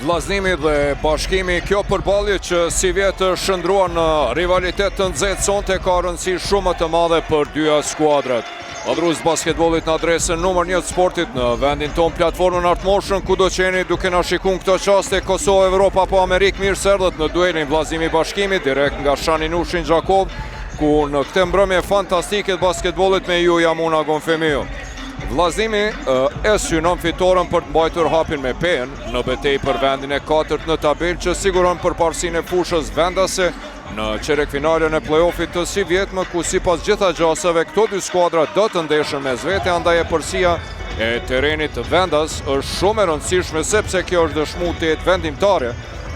Vllaznimi dhe Bashkimi, kjo përballje që si vjetë shndruan në rivalitet të nxehtë sonte ka rëndësi shumë të madhe për dyja skuadrat. Adhrues basketbollit në adresën numër 1 të sportit në vendin ton, platformën Artmoshën, kudo qeni duke na shikuar këto çaste Kosovë, Evropë apo Amerikë, mirë se erdhët në duelin Vllaznimi Bashkimi direkt nga Shaninushin Gjakov, ku në këtë mbrëmje fantastike të basketbollit me ju jam unë Agon Femiu. Vllaznimi e synon fitoren për të mbajtur hapin me pen në betejë për vendin e 4 në tabelë që siguron përparësinë e fushës vendase në qerekfinalen e play-offit të si vjetme, ku sipas gjitha gjasave këto dy skuadra do të ndeshin mes vete, andaj e përsia e terrenit vendas është shumë e rëndësishme sepse kjo është dëshmuar të jetë vendimtare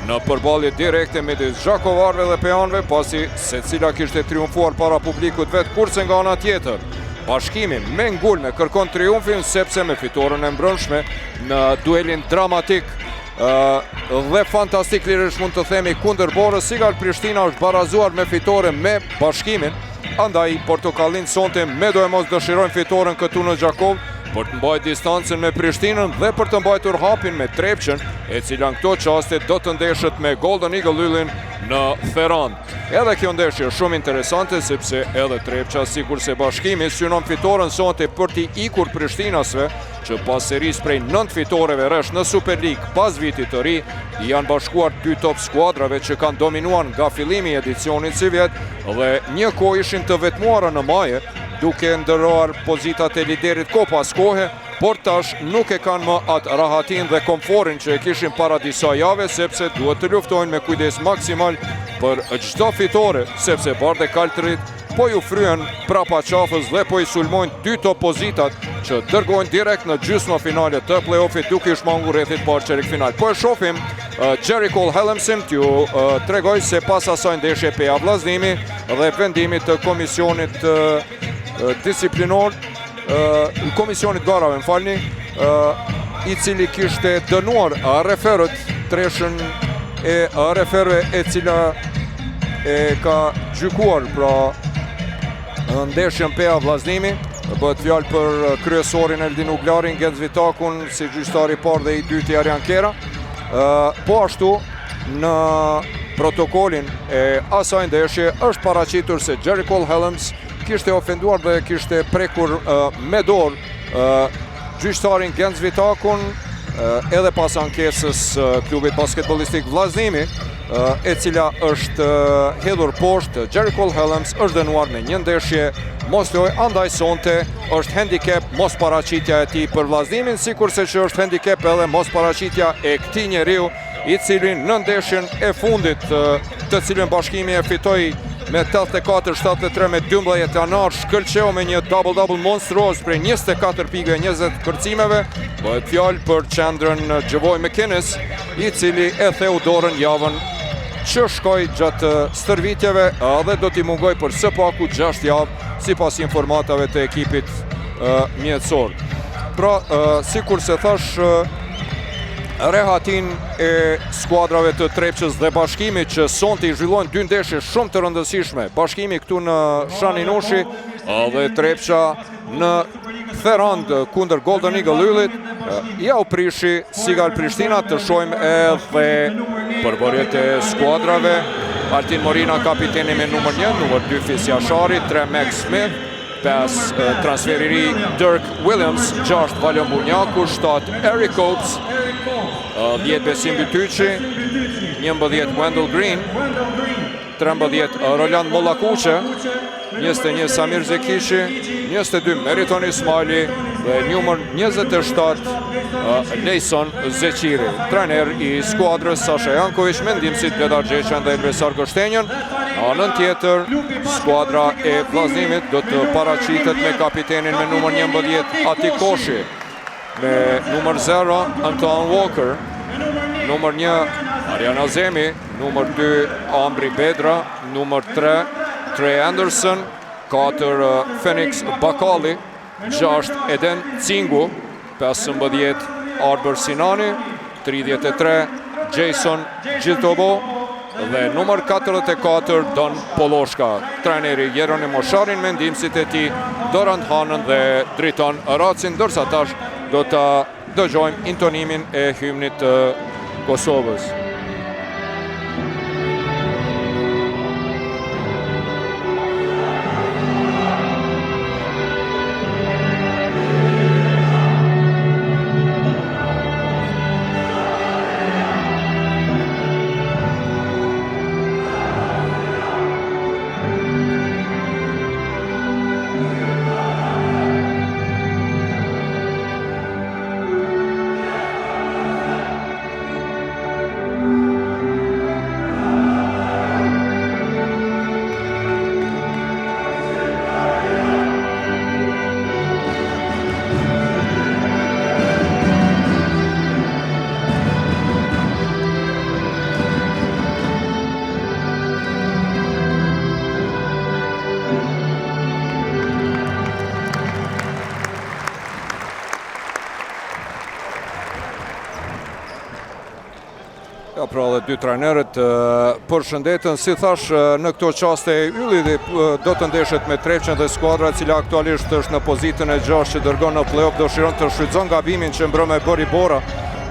në përballje direkte midis Gjakovarëve dhe peanëve, pasi secila kishte triumfuar para publikut vet, kurse nga ana tjetër Bashkimi me ngulme kërkon triumfin sepse me fitoren e mbrëmshme në duelin dramatik dhe fantastik lirish mund të themi kundër Borës, Sigal Prishtina është barazuar me fitore me Bashkimin, andaj portokallin sonte me do e mos dëshirojnë fitoren këtu në Gjakov për të mbajtur distancën me Prishtinën dhe për të mbajtur hapin me Trepçën, e cila në këto çaste do të ndeshet me Golden Eagle Yllin në Ferrand. Edhe kjo ndeshje është shumë interesante sepse edhe Trepça sikur se Bashkimi synon fitoren sonte për t'i ikur Prishtinasve që pas serisë prej 9 fitoreve rresh në Super League pas vitit të ri janë bashkuar dy top skuadrave që kanë dominuar nga fillimi i edicionit si vjet dhe një kohë ishin të vetmuara në maje duke ndëruar pozitat e liderit kohë pas kohe, por tash nuk e kanë më atë rahatin dhe komforin që e kishin para disa jave sepse duhet të luftojnë me kujdes maksimal për çdo fitore, sepse Bardhe Kaltërit po ju fryen prapa qafës dhe po i sulmojnë dy top pozitat që dërgojnë direkt në gjysmë finale të play-offit duke i shmangur rrethit parë çerekfinal. Po e shohim Jericho Hellemsin t'ju tregoj se pas asaj ndeshje peja vllaznimi dhe vendimit të komisionit disiplinor, komisionit garave, më falni, i cili kishte dënuar referët treshën e referëve e cila e ka gjykuar pra ndeshjen peja vllaznimi. Bëhet fjalë për kryesorin Eldin Uglarin, Genz Vitakun si gjyqtari i parë dhe i dyti Arjan Kera. Po ashtu në protokolin e asaj ndeshje është paraqitur se Jericho Hellems kishte ofenduar dhe kishte prekur me dorë gjyqtarin Genz Vitakun edhe pas ankesës klubit basketbollistik Vllaznimi, e cila është hedhur poshtë. Jericho Hellems është dënuar me një ndeshje mos lojë, andaj sonte është handicap mos paraqitja e tij për Vllaznimin, sikurse që është handicap edhe mos paraqitja e këtij njeriu i cili në ndeshjen e fundit të cilën Bashkimi e fitoi me 84-73 me 12 janar, shkëlqeu me një double-double monstruoz prej 24 pikë e 20 kërcimeve. Bëhet fjalë për qendrën Gjevoj McInnes, i cili e theu dorën javën që shkoi gjatë stërvitjeve dhe do t'i mungoj për së paku 6 javë sipas informatave të ekipit mjetësor. Pra, sikur se thash, rehatin e skuadrave të Trepçës dhe Bashkimit që sonte i zhvillojnë dy ndeshje shumë të rëndësishme. Bashkimi këtu në Shaninushi dhe Trepça në Ferrand kundër Golden Eagle Yllit. Ja u prishi Sigal Prishtina, të shohim edhe përbërjet e skuadrave. Altin Morina kapiteni me numër 1, numër 2 Fisja Shari, 3 Max Smith, 5 transferi ri Dirk Williams, 6 Valion Bunjaku, 7 Eric Copes, 10 Besim Bytyqi, 11 Wendell Green, 13 Roland Mollakuqe, 21 Samir Zekishi, 22 Meriton Ismaili dhe numër 27 Lejson Zeqiri. Trener i skuadrës Sasha Janković, mendimësit Bledar Gjeqen dhe Elbesar Gështenjën. Anën tjetër, skuadra e Vllaznimit do të paraqitet me kapitenin me numër 11 Atikoshi, me numër 0 Anton Walker, numër 1 Arjan Azemi, numër 2 Ambri Bedra, numër 3 Trey Anderson, 4 Phoenix Bakali, 6 Eden Cingu, 15 Arber Sinani, 33 Jason Gjiltobo dhe numër 44 Don Poloshka. Treneri Jeroni Mosharin, mendimësit e tij Dorant Hanën dhe Driton Racin, ndërsa tash do të dëgjojmë intonimin e hymnit të Kosovës. Ja, pra dhe dy trajnerët përshëndetën, si thash në këto qaste Ylli do të ndeshet me Trepçën dhe skuadra cila aktualisht është në pozitën e 6 që dërgon në play-off, dëshiron të shfrytëzon gabimin që mbrëmë e bëri Bora,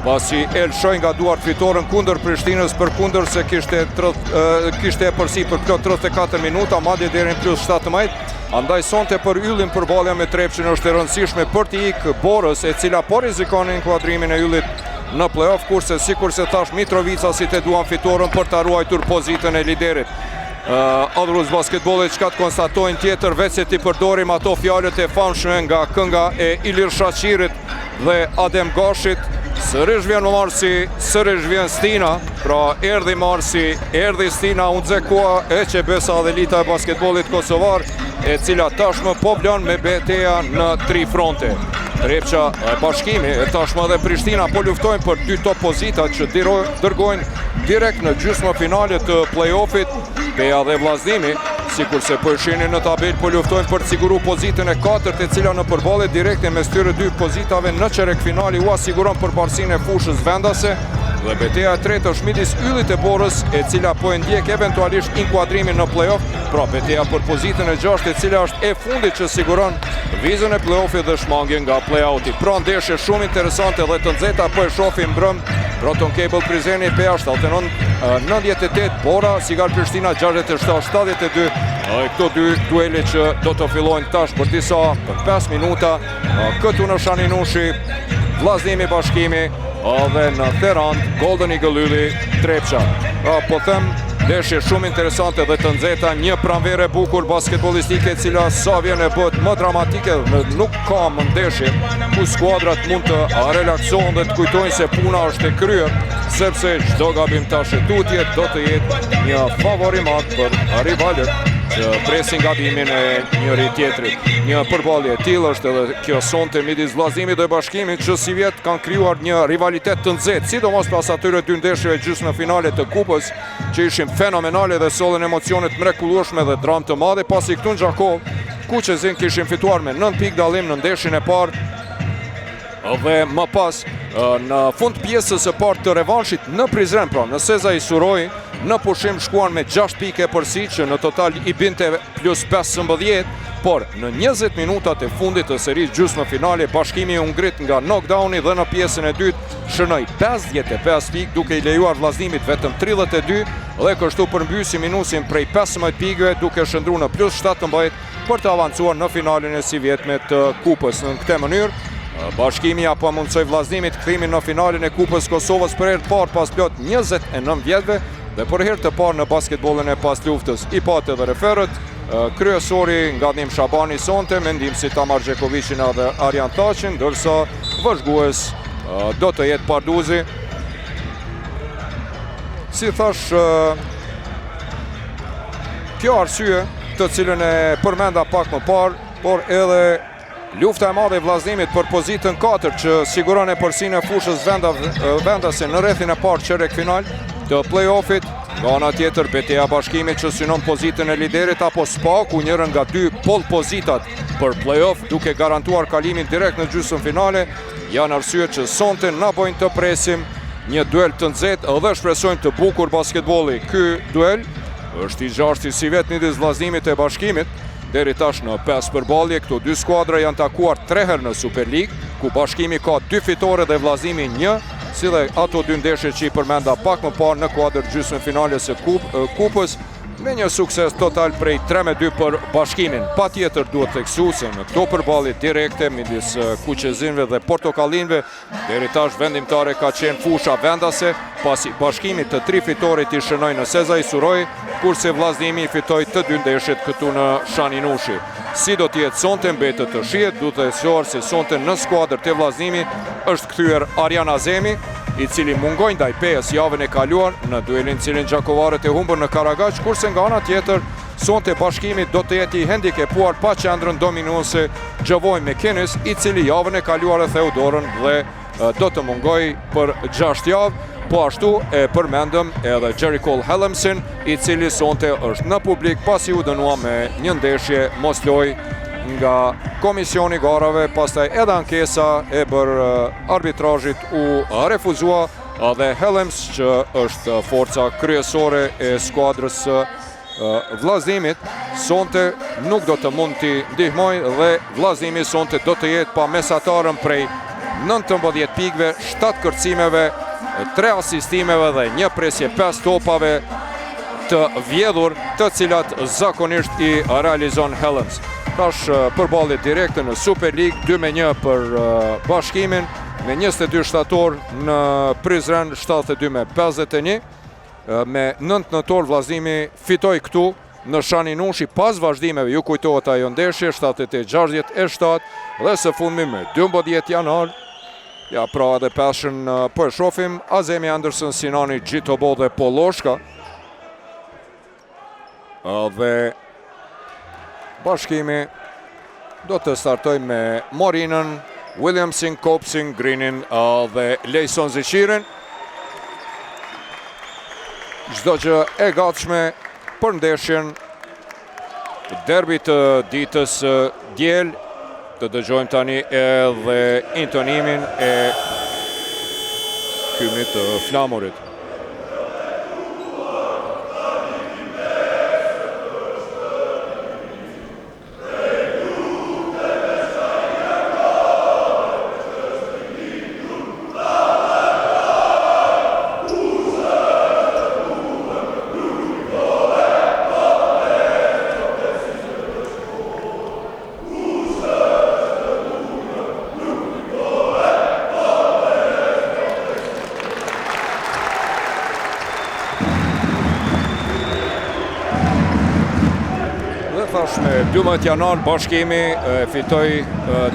pasi elshoi nga duart fitoren kundër Prishtinës për kundër se kishte përsi për këto 34 minuta, madje deri në plus 17. Andaj sonte për Yllin përballja me Trepçën është e rëndësishme për të ikë Borës, e cila po rrezikon inkuadrimin e Yllit në play-off, kurse sikur se thash Mitrovica si të duan fitoren për të ruajtur pozitën e liderit. Adruz basketbollit çka të konstatojnë tjetër, veç se t'i përdorim ato fjalët e famshme nga kënga e Ilir Shaqirit dhe Adem Gashit, sërish vjen Marsi, sërish vjen Stina, pra erdhi Marsi, erdhi Stina, unë zekua e që besa dhe elita e basketbollit kosovar, e cila tashmë po vlen me betejë në 3 fronte. Trepça e Bashkimi, e tashmë dhe Prishtina po luftojnë për 2 top pozita që dërgojnë direkt në gjysmë finale të play-offit. Beja dhe Vllaznimi, sikur se po shihni në tabel, po luftojnë për të siguru pozitën e 4, e cila në përballje direkte mes tyre 2 pozitave në çerek finali u asiguron përparësinë e fushës vendase. Dhe betejë e tretë është midis Yllit e Borës, e cila po e ndjek eventualisht inkuadrimin në play-off, pra betejë për pozitën e 6, e cila është e fundit që siguron vizën e play-offit dhe shmangjen nga play-outi. Pra ndeshje shumë interesante dhe të nxehta po e shohim mbrëm. Proton Cable Prizreni Peasht 99-98, Bora Sigar Prishtina 67-72. Këto 2 duele që do të fillojnë tash për për 5 minuta, këtu në Shaninushi, Vllaznimi Bashkimi, dhe në Therand, Golden Eagle Ylli Trepça. Po them, ndeshje shumë interesante dhe të nxehta, një pranverë bukur basketbollistike, e cila sa vjen e bëhet më dramatike, nuk ka më ndeshje ku skuadrat mund të relaksohen dhe të kujtojnë se puna është e kryer, sepse çdo gabim tash do të jetë një favorimat për rivalët që presin gabimin e njëri tjetrit. Një përballje e tillë është edhe kjo sonte midis Vllaznimit dhe Bashkimit, që si vjet kanë krijuar një rivalitet të nxehtë, sidomos pas atyre 2 ndeshjeve gjysmë finale të kupës, që ishin fenomenale dhe sollën emocione të mrekullueshme dhe dramë të madhe, pasi këtu në Gjakov, Kuqezin kishin fituar me 9 pikë dallim në ndeshjen e parë, dhe më pas në fund pjesës së parë të revanshit në Prizren, pra në Sezai Suroi, në pushim shkuan me 6 pike përsi, që në total i binte plus 15, por në 20 minutat e fundit të serisë gjysmë finale, Bashkimi u ngrit nga knockdowni dhe në pjesën e dytë shënoi 55 pikë, duke i lejuar Vllaznimit vetëm 32, dhe kështu përmbysi minusin prej 15 pikëve, duke shndruar në plus 17 për të avancuar në finalen e si vjetme të kupës. Në këtë mënyrë, Bashkimi apo mundsoi Vllaznimit kthimin në finalen e Kupës Kosovës për herë të parë pas plot 29 vjetëve, dhe për herë të parë në basketbollin e pas luftës. I pate dhe referët, kryesori nga Nim Shabani sonte, me ndihmësi Tamar Gjekovicin dhe Arjan Taqin, ndërsa vëzhgues do të jetë Parduzi. Si thash, kjo arsye të cilën e përmenda pak më parë, por edhe lufta e madhe e Vllaznimit për pozitën 4 që siguron e përsinë e fushës vendase në rrethin e parë çerek final të play-offit. Nga ana tjetër, betejë Bashkimit që synon pozitën e liderit apo SPA, ku njërin nga 2 pol pozitat për play-off, duke garantuar kalimin direkt në gjysmë finale, janë arsyet që sonte na bojnë të presim një duel të nxehtë dhe shpresojmë të bukur basketbolli. Ky duel është i 6 si vet midis Vllaznimit e Bashkimit. Deri tash në 5 përballje, këto 2 skuadra janë takuar 3 herë në Super League, ku Bashkimi ka 2 fitore dhe Vllaznimi 1, si dhe ato dy ndeshje që i përmenda pak më parë në kuadër gjysmën finale së kupës, me një sukses total prej 3-2 për Bashkimin. Pa tjetër duhet të theksu se në këto përballje direkte midis kuqezinëve dhe portokallinëve, deri tash vendimtare ka qenë fusha vendase, pasi Bashkimi të 3 fitorit i shënoi në Sezai Suroj, kurse Vllaznimi i fitoi të 2 ndeshjet këtu në Shaninushi. Si do t'jetë sonte mbetet të shihet, duhet të theksuar se sonte në skuadër të Vllaznimi është kthyer Arjan Azemi, i cili mungoi ndaj PES javën e kaluar në duelin cilin gjakovarët e humbën në Karagaq, kurse nga ana tjetër sonte Bashkimi do të jetë i hendikepuar pa qendrën dominuese Gjavoj McInnes, i cili javën e kaluar e Theodorën dhe do të mungoj për 6 javë. Po ashtu e përmendëm edhe Jericho Hellemsin, i cili sonte është në publik pasi u dënua me një ndeshje mosloj nga komisioni garave, pastaj edhe ankesa e bërë arbitrazhit u refuzua dhe Hellems, që është forca kryesore e skuadrës Vllaznimit, sonte nuk do të mund t'i ndihmoj dhe Vllaznimi sonte do të jetë pa mesatarën prej 19 pikëve, 7 kërcimeve, 3 asistimeve dhe një presje 5 topave të vjedhur, të cilat zakonisht i realizon Hellems. Tash përballje direkte në Super League, 2-1 për Bashkimin, me 22 shtator në Prizren, 72-51. Me 9 nëntor Vllaznimi fitoi këtu në Shaninushi pas vazhdimeve, ju kujtohet ajo ndeshje 78-67 dhe së fundmi me 12 janar. Ja, pra edhe peshën po e shohim, Azemi Anderson, Sinani Gjitobo dhe Poloshka. Dhe Bashkimi do të startoj me Morinën, Williamsin, Kopsin, Greenin dhe Lejson Ziqirin. Çdo gjë e gatshme për ndeshjen derbi të ditës diel. Të dëgjojmë tani edhe intonimin e hymnit të flamurit. Me 12 janar Bashkimi fitoi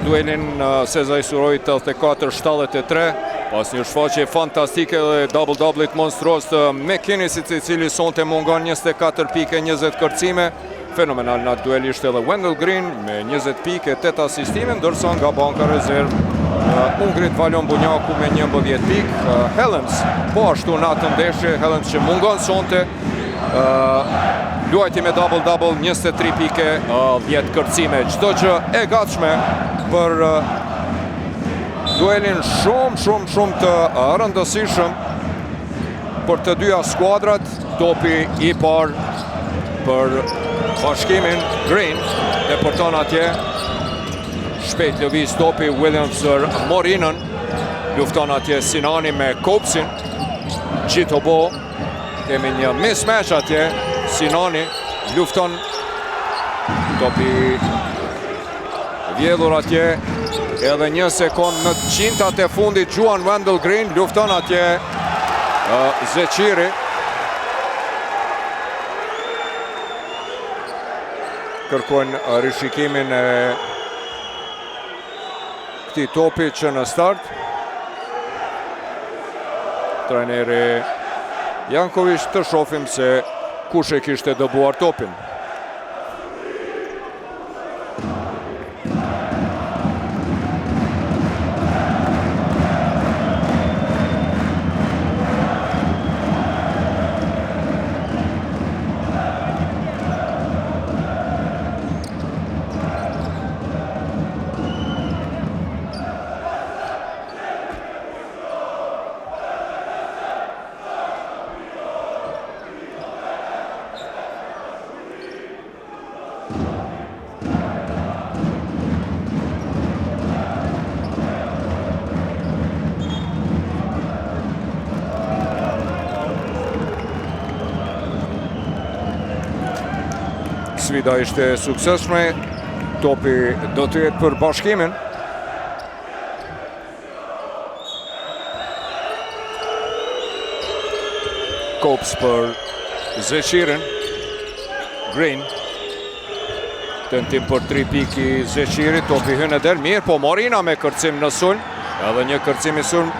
duelin Sezai Suroj 84-73, pas një shfaqje fantastike dhe double-doublit monstruos të McInnesit, i cili sonte mungon 24 pike, 20 kërcime. Fenomenal në atë duel ishte edhe Wendell Green me 20 pike, 8 asistime, ndërsa nga banka rezervë Ungrit Valon Bunjaku me 11 pikë. Hellems po ashtu në atë ndeshje, Hellems që mungon sonte, luajti me double-double, 23 pike, 10 kërcime. Çdo gjë e gatshme për duelin shumë të rëndësishëm për të dyja skuadrat. Topi i parë për Bashkimin, Green, deporton atje. Shpejt lëviz topi Williams Morinën, lufton atje Sinani me Kopsin. Gjitobo, kemi një mismatch atje. Sinani lufton, topi vjedhur atje, edhe një sekund në qintat e fundit Juan Wendell Green lufton atje Zeqiri. Kërkojnë rishikimin e këtij topi që në start. Trajneri Janković, të shohim se kush e kishte dëbuar topin. sfida ishte suksesshme. Topi do të jetë për Bashkimin. Kopës për Zeqirin. Green. Tentim për 3 piki Zeqiri, topi hyn e del mirë, po Morina me kërcim në sulm. Edhe një kërcim i sulm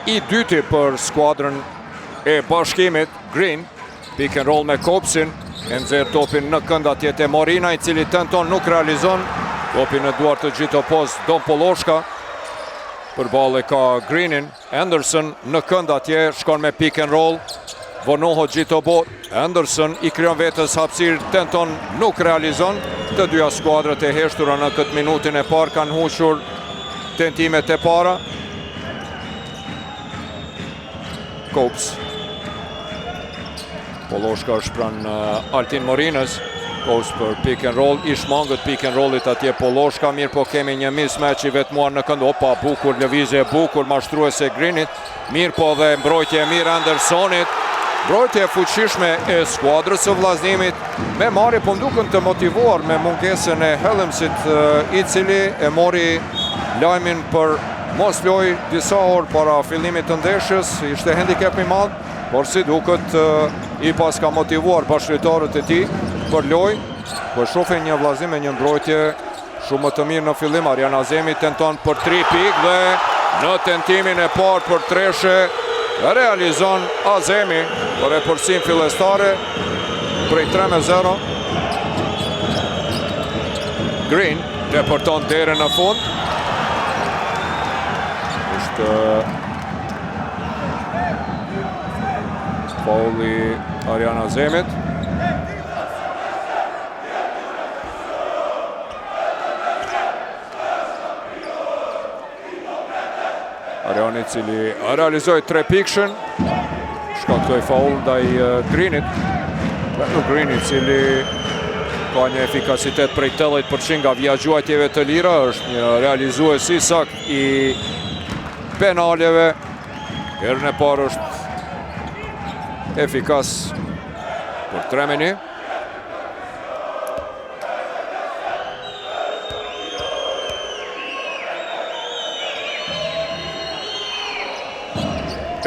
i dyti për skuadrën e Bashkimit. Green, pick and roll me Kopsin, e nxjerr topin në kënd atje te Morina, i cili tenton, nuk realizon. Topi në duart të Gjitopos, Don Poloshka. Përballë ka Greenin, Anderson në kënd atje, shkon me pick and roll. Vonohet Gjitobo, Anderson i krijon vetes hapësirë, tenton, nuk realizon. Të dyja skuadrat e heshtura në këtë minutin e parë kanë huqur tentimet e para. Kopës. Poloshka është pranë Altin Morinës. Kopës për pick and roll, i shmangët pick and rollit atje Poloshka, mirë po kemi një mismatch i vetmuar në kënd. Opa, bukur lëvizje, bukur mashtruese Greenit. Mirë po dhe mbrojtje e mirë Andersonit. Mbrojtje e fuqishme e skuadrës së vllazнимit. Me marrje po mduken të motivuar me mungesën e Hellemsit, i cili e mori lajmin për mos loj disa orë para fillimit të ndeshjes. Ishte handicap i madh, por si duket i pas ka motivuar bashkëritarët e tij për loj. Po shohin një vllaznim me një mbrojtje shumë të mirë në fillim. Arjan Azemi tenton për 3 pikë dhe në tentimin e parë për treshe realizon Azemi për e përsim fillestare prej 3-0. Green depërton derën në fund. Është fauli Arjan Azemit. Arjani cili realizoi 3 pikëshën. Shkaktoi faul ndaj Greenit. Greenit cili ka një efikasitet prej 80% nga vijagjuajtjeve të lira, është një realizues i sakt i penaleve. Herën e parë është efikas për Tremeni.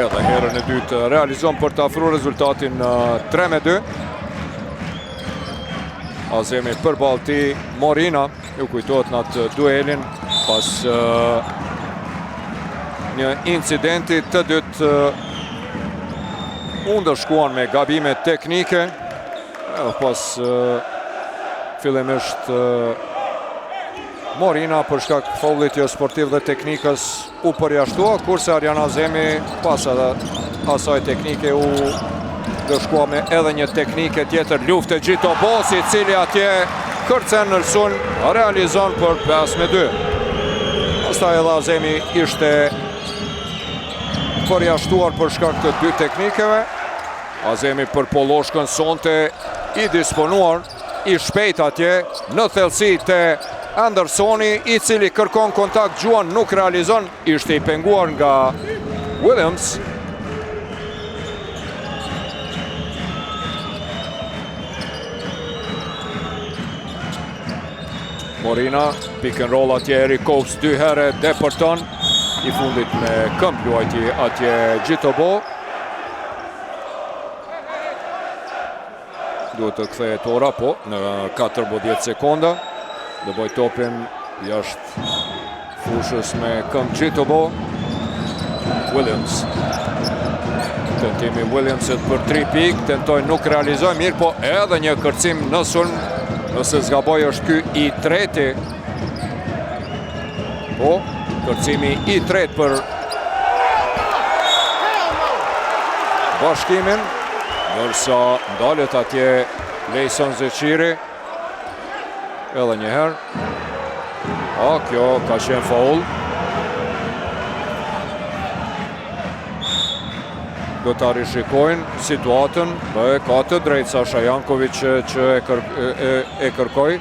Edhe herën e dytë realizon për të afruar rezultatin 3-2. Azemi përballë ti Morina, ju kujtohet në atë duelin pas një incidenti të dytë ndërshkuan me gabime teknike. Pas fillimisht Morina për shkak faullit jo sportiv dhe teknikës u përjashtua, kurse Arjan Azemi pas asaj teknike u ndërshkua me edhe një teknike tjetër. Luftë Gjitopos, i cili atje kërcen në sulm, realizon për 5-2. Pastaj edhe Azemi ishte përjashtuar për shkak të 2 teknikeve. Azemi për Poloshkën sonte i disponuar, i shpejt atje në thellësi të Andersoni, i cili kërkon kontakt gjuan, nuk realizon, ishte i penguar nga Williams. Morina, pick and roll atje, Erik Kopës 2 herë depërton, i fundit me këmbë luajti atje Gjitobo. Duhet të kthehet ora, po, në 14 sekonda. Dhe boj topin jashtë fushës me këmbë Gjitobo. Williams. Tentimi Williamsit për 3 pikë, tentoj nuk realizoj mirë, po edhe një kërcim në sulm, nëse zgaboj është ky i treti. Po, kërcimi i tretë për Bashkimin, nërsa ndalet atje Lejson Zeqiri. Edhe një herë. Kjo ka qenë faul. Do të rishikojnë situatën, ka të drejtë Sasha Jankovic që e kërkoj.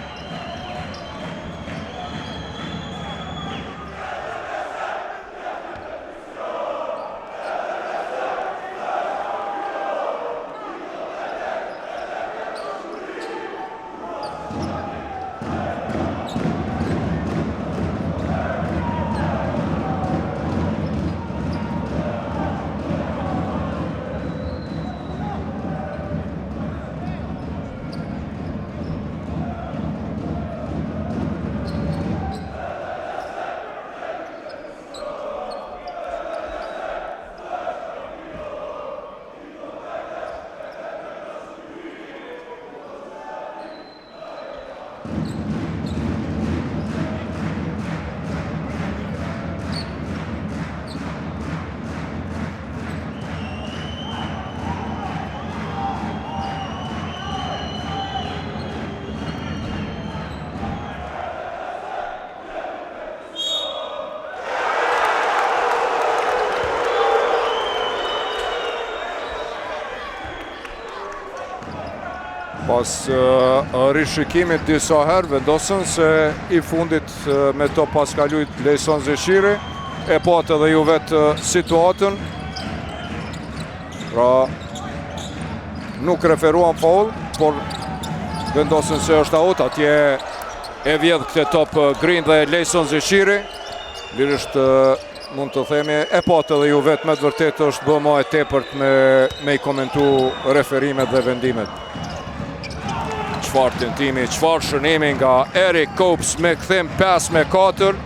Pas rishikimit disa herë vendosën se i fundit me to pas ka lujt Lejson Zeshiri, e pat edhe ju vetë situatën, pra nuk referuan faul, por vendosën se është out, atje e vjedh këtë top Green dhe Lejson Zeshiri, lirisht mund të themi, e pat edhe ju vetë me të vërtet është bë ma e tepërt me i komentu referimet dhe vendimet. Qfar tentimi, qfar shënimi nga Erik Kopes me këthim 5-4.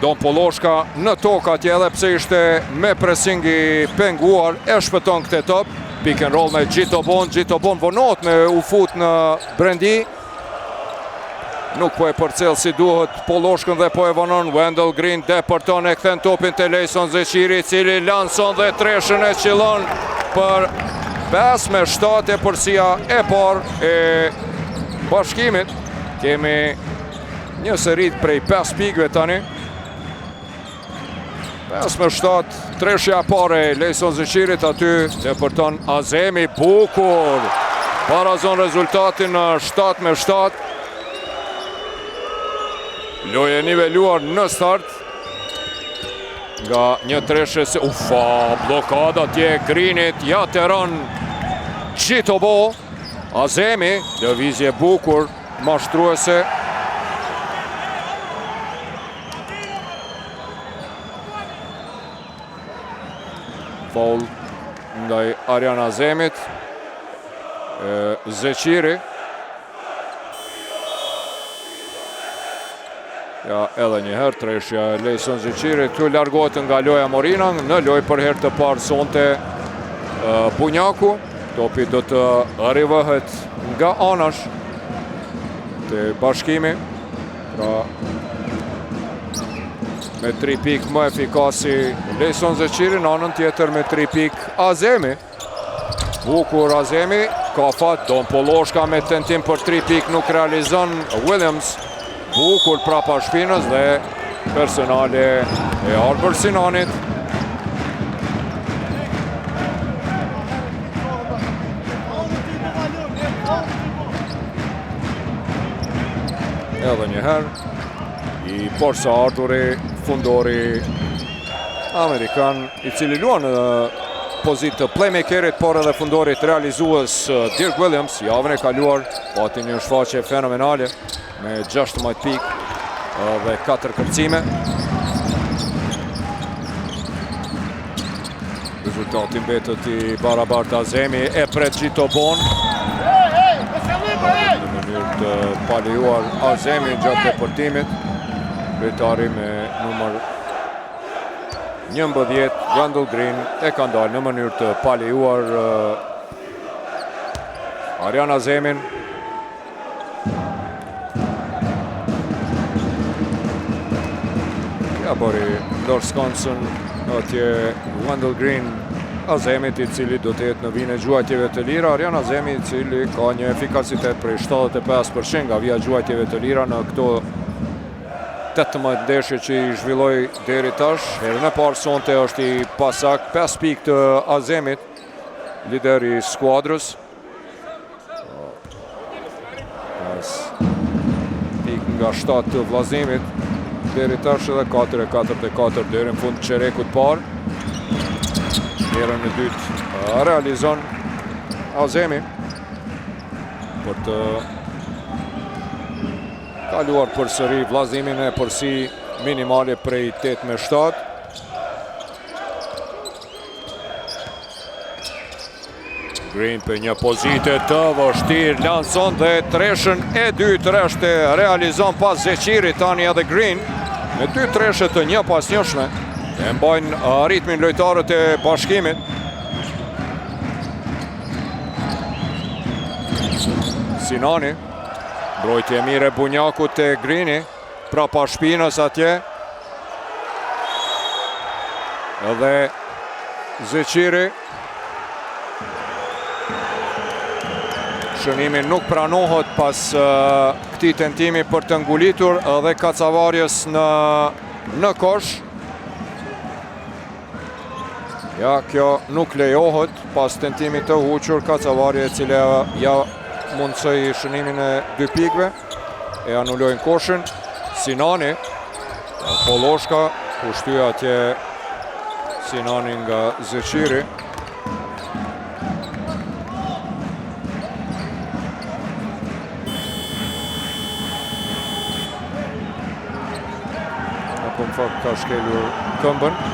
Don Poloshka në tokë atje edhe pse ishte me presingi penguar, e shpëton këtë top. Pick and roll me Gjitobon vonot me u fut në brendi. Nuk po e përcel si duhet Poloshkën dhe po e vonon. Wendell Green depërton e kthen topin të Lejson Zeshiri, cili lanson dhe treshën e qillon për 5-7 e përsia e par e Bashkimit. Kemi një serit prej 5 pikëve tani. 5-7, treshja pare Lejson Zeshirit, aty depërton Azemi, bukur. Parazon rezultatin në 7-7. Loje niveluar në start nga një treshje se blokada tje Greenit, ja teron Gjitobo. Azemi, lëvizje bukur, mashtruese. Foul ndaj Arjan Azemit. Zeshiri. Ja, edhe njëherë treshja Lejson Zeshiri. Këtu largohet nga loja Morina, në loj për herë të parë sonte Bunjaku. Topi do të rivëhet nga anash të Bashkimi. Pra, me 3 pik më efikasi Lejson Zeshiri, në anën tjetër me 3 pik Azemi. Bukur Azemi, ka fat Don Poloshka me tentim për 3 pik, nuk realizon Williams. Bukur prapa shpinës dhe personale e Arbër Sinanit. Edhe njëherë, i Porsa Arduri, fundori Amerikan, i cili luan në pozitë të playmakerit, por edhe fundorit realizues Dirk Williams, javën e kaluar, pati një shfaqje fenomenale, me 16 pik dhe 4 kërcime. Rezultati mbetët i barabart Azemi, e pret Gjitobon. Në mënyrë të palijuar Azemi gjatë depërtimit. Lojtari me numër 11, Wendell Green, e ka ndalë në mënyrë të palijuar Arjan Azemin. Ja bori Dorskonson, atje Wendell Green Azemit, i cili do të jetë në vijën e gjuajtjeve të lira. Arjan Azemi, i cili ka një efikasitet prej 75% nga vija gjuajtjeve të lira në këto 18 ndeshje që i zhvilloi deri tash. Herën e parë sonte është i pasak 5 pikë të Azemit, lider i skuadrës. 5 pikë nga 7 të vllazimit. Deri tash edhe 4-4 deri në fund çerekut parë. Herën e dytë realizon Azemi për të kaluar përsëri vllazimin e përsi minimale prej 8-7. Green për një pozitë të vështirë lanson dhe treshën e dytë reshte realizon pas Zeqirit, tani edhe Green me 2 treshe të një pas njëshme. E mbajnë ritmin lojtarët e Bashkimit. Sinani, mbrojtje mire Bunjaku të Greeni, prapa shpinës atje. Edhe Zeqiri. Shënimi nuk pranohet pas këtij tentimi për të ngulitur edhe Kacavarjes në kosh. Ja, kjo nuk lejohet pas tentimit të huqur Kacavari e cila ja mundësoj shënimin e 2 pikve. E anullojnë koshin. Sinani, Poloshka, ku shtyja atje Sinani nga Zeqiri. Apo në fakt ka shkelur këmbën.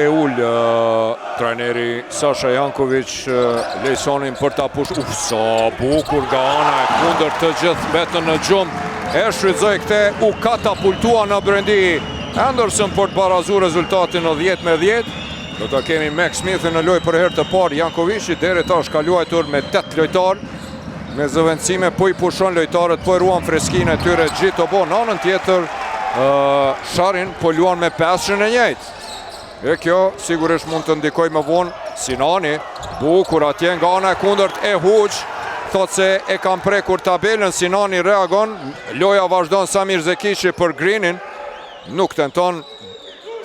E ullë trajneri Sasha Jankovic Lejsonin për ta push. Sa bukur nga ana e kundër të gjithë betën në gjumë. E shfrytëzoi këte, u katapultua në brendi Anderson për të barazuar rezultatin në 10-10. Do ta kemi Max Smithin në lojë për herë të parë. Jankovic deri tash ka luajtur me 8 lojtarë. Me zëvendësime po I pushon lojtarët, po e ruan freskinë e tyre. Gjitobo në anën tjetër Sharin po luan me 5 e njëjtë. E kjo sigurisht mund të ndikoj më vonë. Sinani, bukur atje nga ana e kundërt e huq. Thot se e kam prekur tabelën, Sinani reagon. Loja vazhdon Samir Zekici për Greenin. Nuk tenton.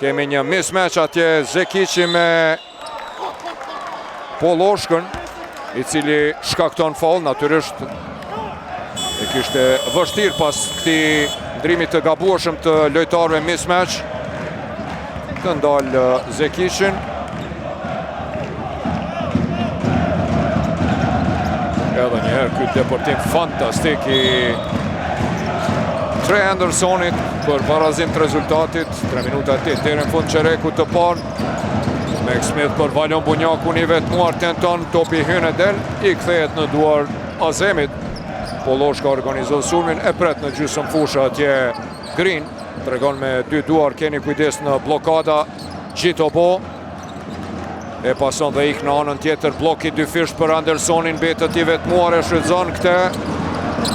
Kemi një mismatch atje Zekici me Poloshkën, I cili shkakton faul, natyrisht e kishte vështirë pas këtij ndrimit të gabueshëm të lojtarëve mismatch. Të ndalë Zekicin. Edhe njëherë këtë deportim fantastik I Trey Andersonit për barazim të rezultatit. 3 minuta deri në fund çerekut të parë. Max Smith për Valon Bunjakun I vetmuar tenton, topi hyn e del, I kthehet në duar Azemit. Poloshka organizon sulmin, e pret në gjysmë fushë atje Green. Tregon me 2 duar, keni kujdes në blokada. Gjitobo e pason dhe ik në anën tjetër, bloki 2 fisht për Andersonin, betët I vetmuar e shfrytëzon këte.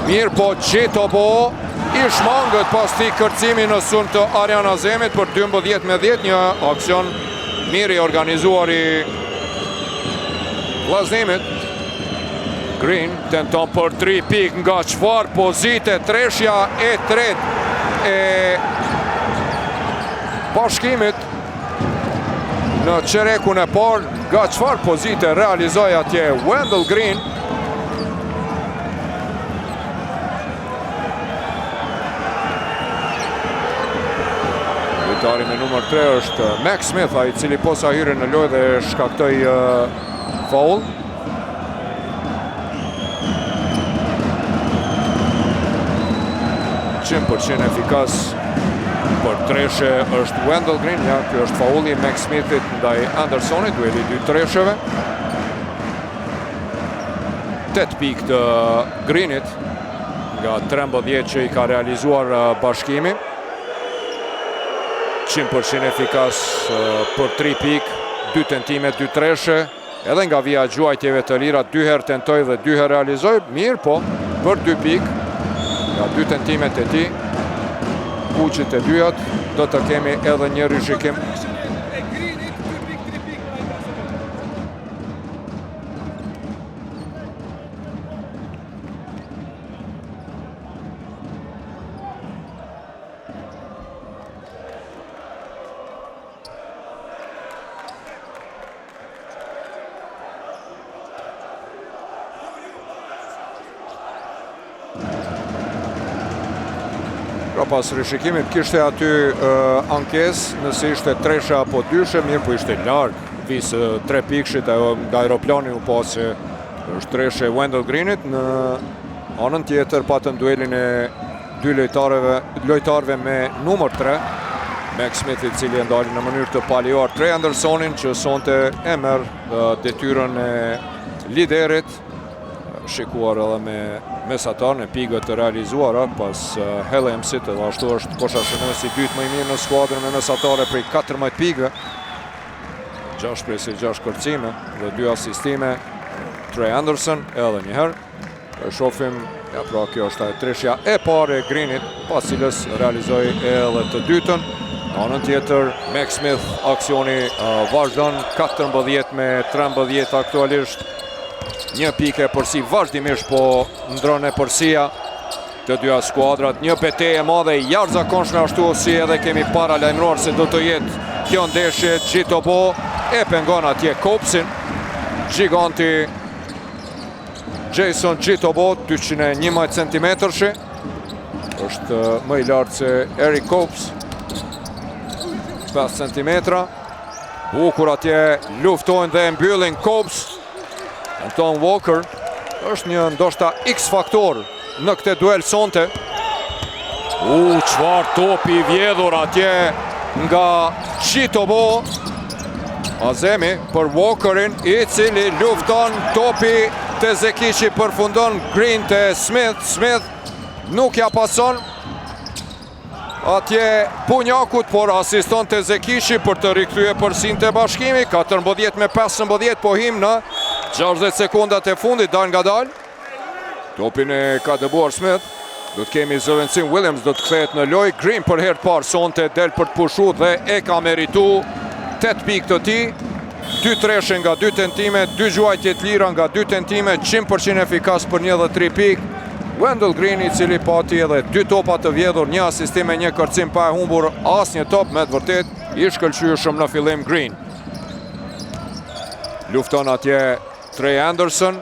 Mirë po Gjitobo I shmangët pas ti kërcimi në sulm të Arjan Azemit për 12-10, një aksion mirë I organizuar I vllaznemit. Green tenton për 3 pik nga çfarë pozite, treshja e tretë e bashkimit në çerekun e parë. Nga çfarë pozite realizoi atje Wendell Green. Lojtari me numër 3 është Max Smith, I cili posa hyri në lojë dhe shkaktoi faul. %% efikas për treshe është Wendell Green. Ja, kjo është faulli Max Smithit ndaj Andersonit, dueli 2 tresheve. 8 pikë të Greenit nga 13 që I ka realizuar bashkimi. 100% efikas për 3 pikë, 2 tentime, 2 treshe. Edhe nga vija gjuajtjeve të lira, 2 herë tentoj dhe 2 herë realizoj. Mirë po, për 2 pikë. Nga 2 tentimet e ti, kuqit e dyjat, do të kemi edhe një rishikim. Pas rishikimit kishte aty ankes nëse ishte treshe apo dyshe, mirë po ishte larg visë 3 pikshit nga aeroplani u pasi është treshe Wendell Greenit. Në anën tjetër patën duelin e 2 lojtarëve me numër 3, Max Smith I cili e ndali në mënyrë të paljuar Trey Andersonin që sonte e merr detyrën e liderit, shikuar edhe me mesatar në pikëve të realizuara pas Hellemsit, edhe ashtu është koshashënuesi I dytë më I mirë në skuadrën me mesatare prej 14 pikëve. 6 prej 6 kërcime dhe 2 asistime Trey Anderson edhe një herë. E shohim, ja pra kjo është treshja e parë e Greenit, pas cilës realizoi edhe të dytën. Në anën tjetër Max Smith aksioni vazhdon 14 me 13 aktualisht. Një pikë e përsi vazhdimisht po ndron e përsia. të dyja skuadrat. Një betejë e madhe jashtëzakonshme, ashtu si edhe kemi paralajmëruar se do të jetë kjo ndeshje. Gjitobo e pengon atje Kopsin. Giganti Jason Gjitobo, 211 cm. Është më i lartë se Eric Kops, 5 cm. Bukur atje luftojnë dhe mbyllin Kops. Anton Walker është një ndoshta X-faktor në këtë duel sonte. Çfarë topi i vjedhur atje nga Gjitobo. Azemi për Walkerin, i cili lufton. Topi të Zekiqi përfundon Green të Smith. Smith nuk ja pason atje punjakut, por asiston të Zekiqi për të rikthyer përsin të Bashkimi. 14-15 po him në 60 sekundat e fundit, dal nga dal. Topin e ka dëbuar Smith. Do të kemi zëvendësim. Williams do të kthehet në lojë. Green për herë të parë sonte del për të pushuar dhe e ka merituar 8 pikë të tij. 2 treshe nga 2 tentime, 2 gjuajtje të lira nga 2 tentime, 100% efikas për 1 dhe 3 pikë. Wendell Green, i cili pati edhe 2 topa të vjedhur, 1 asistim e 1 kërcim, pa e humbur asnjë top, me të vërtet i shkëlqyeshëm në fillim Green. Lufton atje Trey Anderson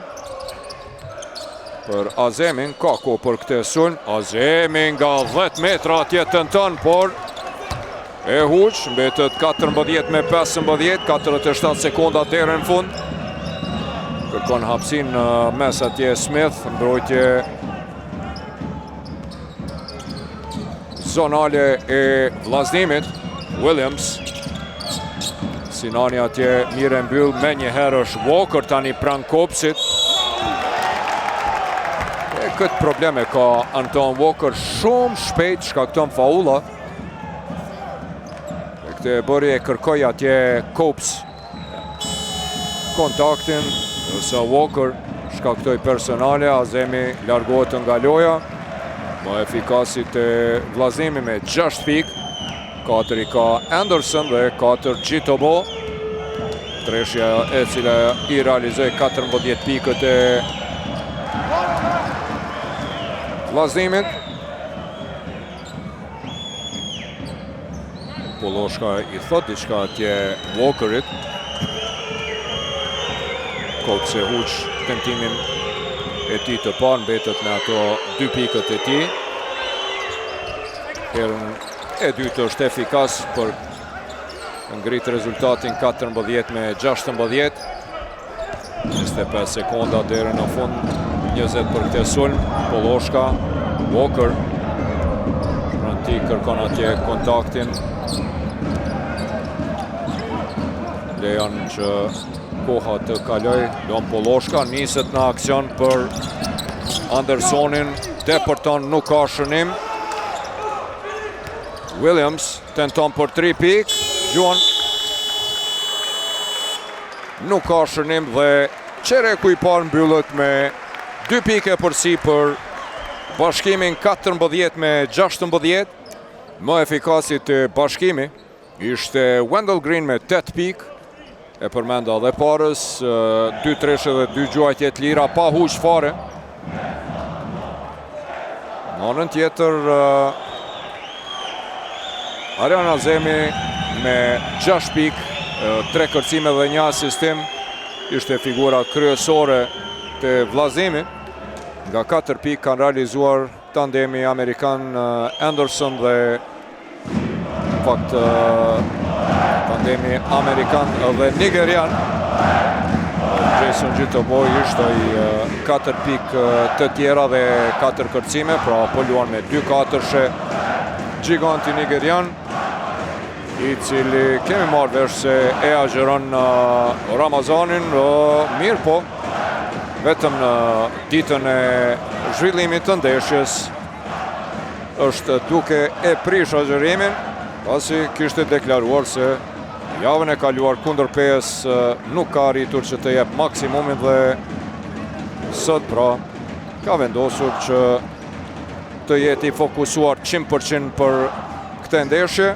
për Azemin, ka kohë për këtë sulm. Azemi nga 10 metra atje tenton, por e huq, mbetet 14-15, 47 sekonda deri në fund. Kërkon hapësin në mes atje Smith, mbrojtje zonale e vllazimit. Williams, Sinani atje mire mbyll, me njëherë është Walker tani pran Kopsit. E këtë probleme ka Anton Walker, shumë shpejt shkakton faulla. E këtë e bëri, e kërkoj atje Kops kontaktin, nëse Walker shkaktoi personale. Azemi largohet nga loja. Më efikasit e vllazimi me 6 pikë. 4 i ka Anderson dhe 4 Gjitobo. Treshja e cila i realizoi 14 pikët e vllazimit. Poloshka i thot diçka atje Walkerit. Kops e huq tentimin e tij të parë, mbetet me ato 2 pikët e tij. Herën e dytë është efikas për ngrit rezultatin 14-16. 25 sekonda deri në fund, 20 për këtë sulm. Poloshka, Walker. Pranti kërkon atje kontaktin. Lejon që koha të kaloj. Lon Poloshka, niset në aksion për Andersonin. Depërton, nuk ka shënim. Williams tenton për 3 pikë. Gjuan nuk ka shënim dhe çereku i parë mbyllet me 2 pikë përsi për Bashkimin, 14-16. Më efikasit e Bashkimi ishte Wendell Green me 8 pikë. E përmenda dhe parës, 2 treshe dhe 2 gjuajtje të lira, pa huq fare. Në anën tjetër, Arian Azemi me 6 pikë, 3 kërcime dhe 1 asistim, ishte figura kryesore të vllazimit. Nga 4 pikë kanë realizuar tandemi Amerikan Anderson dhe fakt tandemi Amerikan dhe Nigerian. Jason Gjitobo ishte i 4 pikë të tjera dhe 4 kërcime, pra po luan me 2-4-she Giganti Nigerian, i cili kemi marrë vesh se e agjeron Ramazanin, mirë po, vetëm në ditën e zhvillimit të ndeshjes është duke e prish agjerimin, pasi kishte deklaruar se javën e kaluar kundër PES nuk ka arritur që të jep maksimumin dhe sot pra ka vendosur që të jeti fokusuar 100% për këtë ndeshje.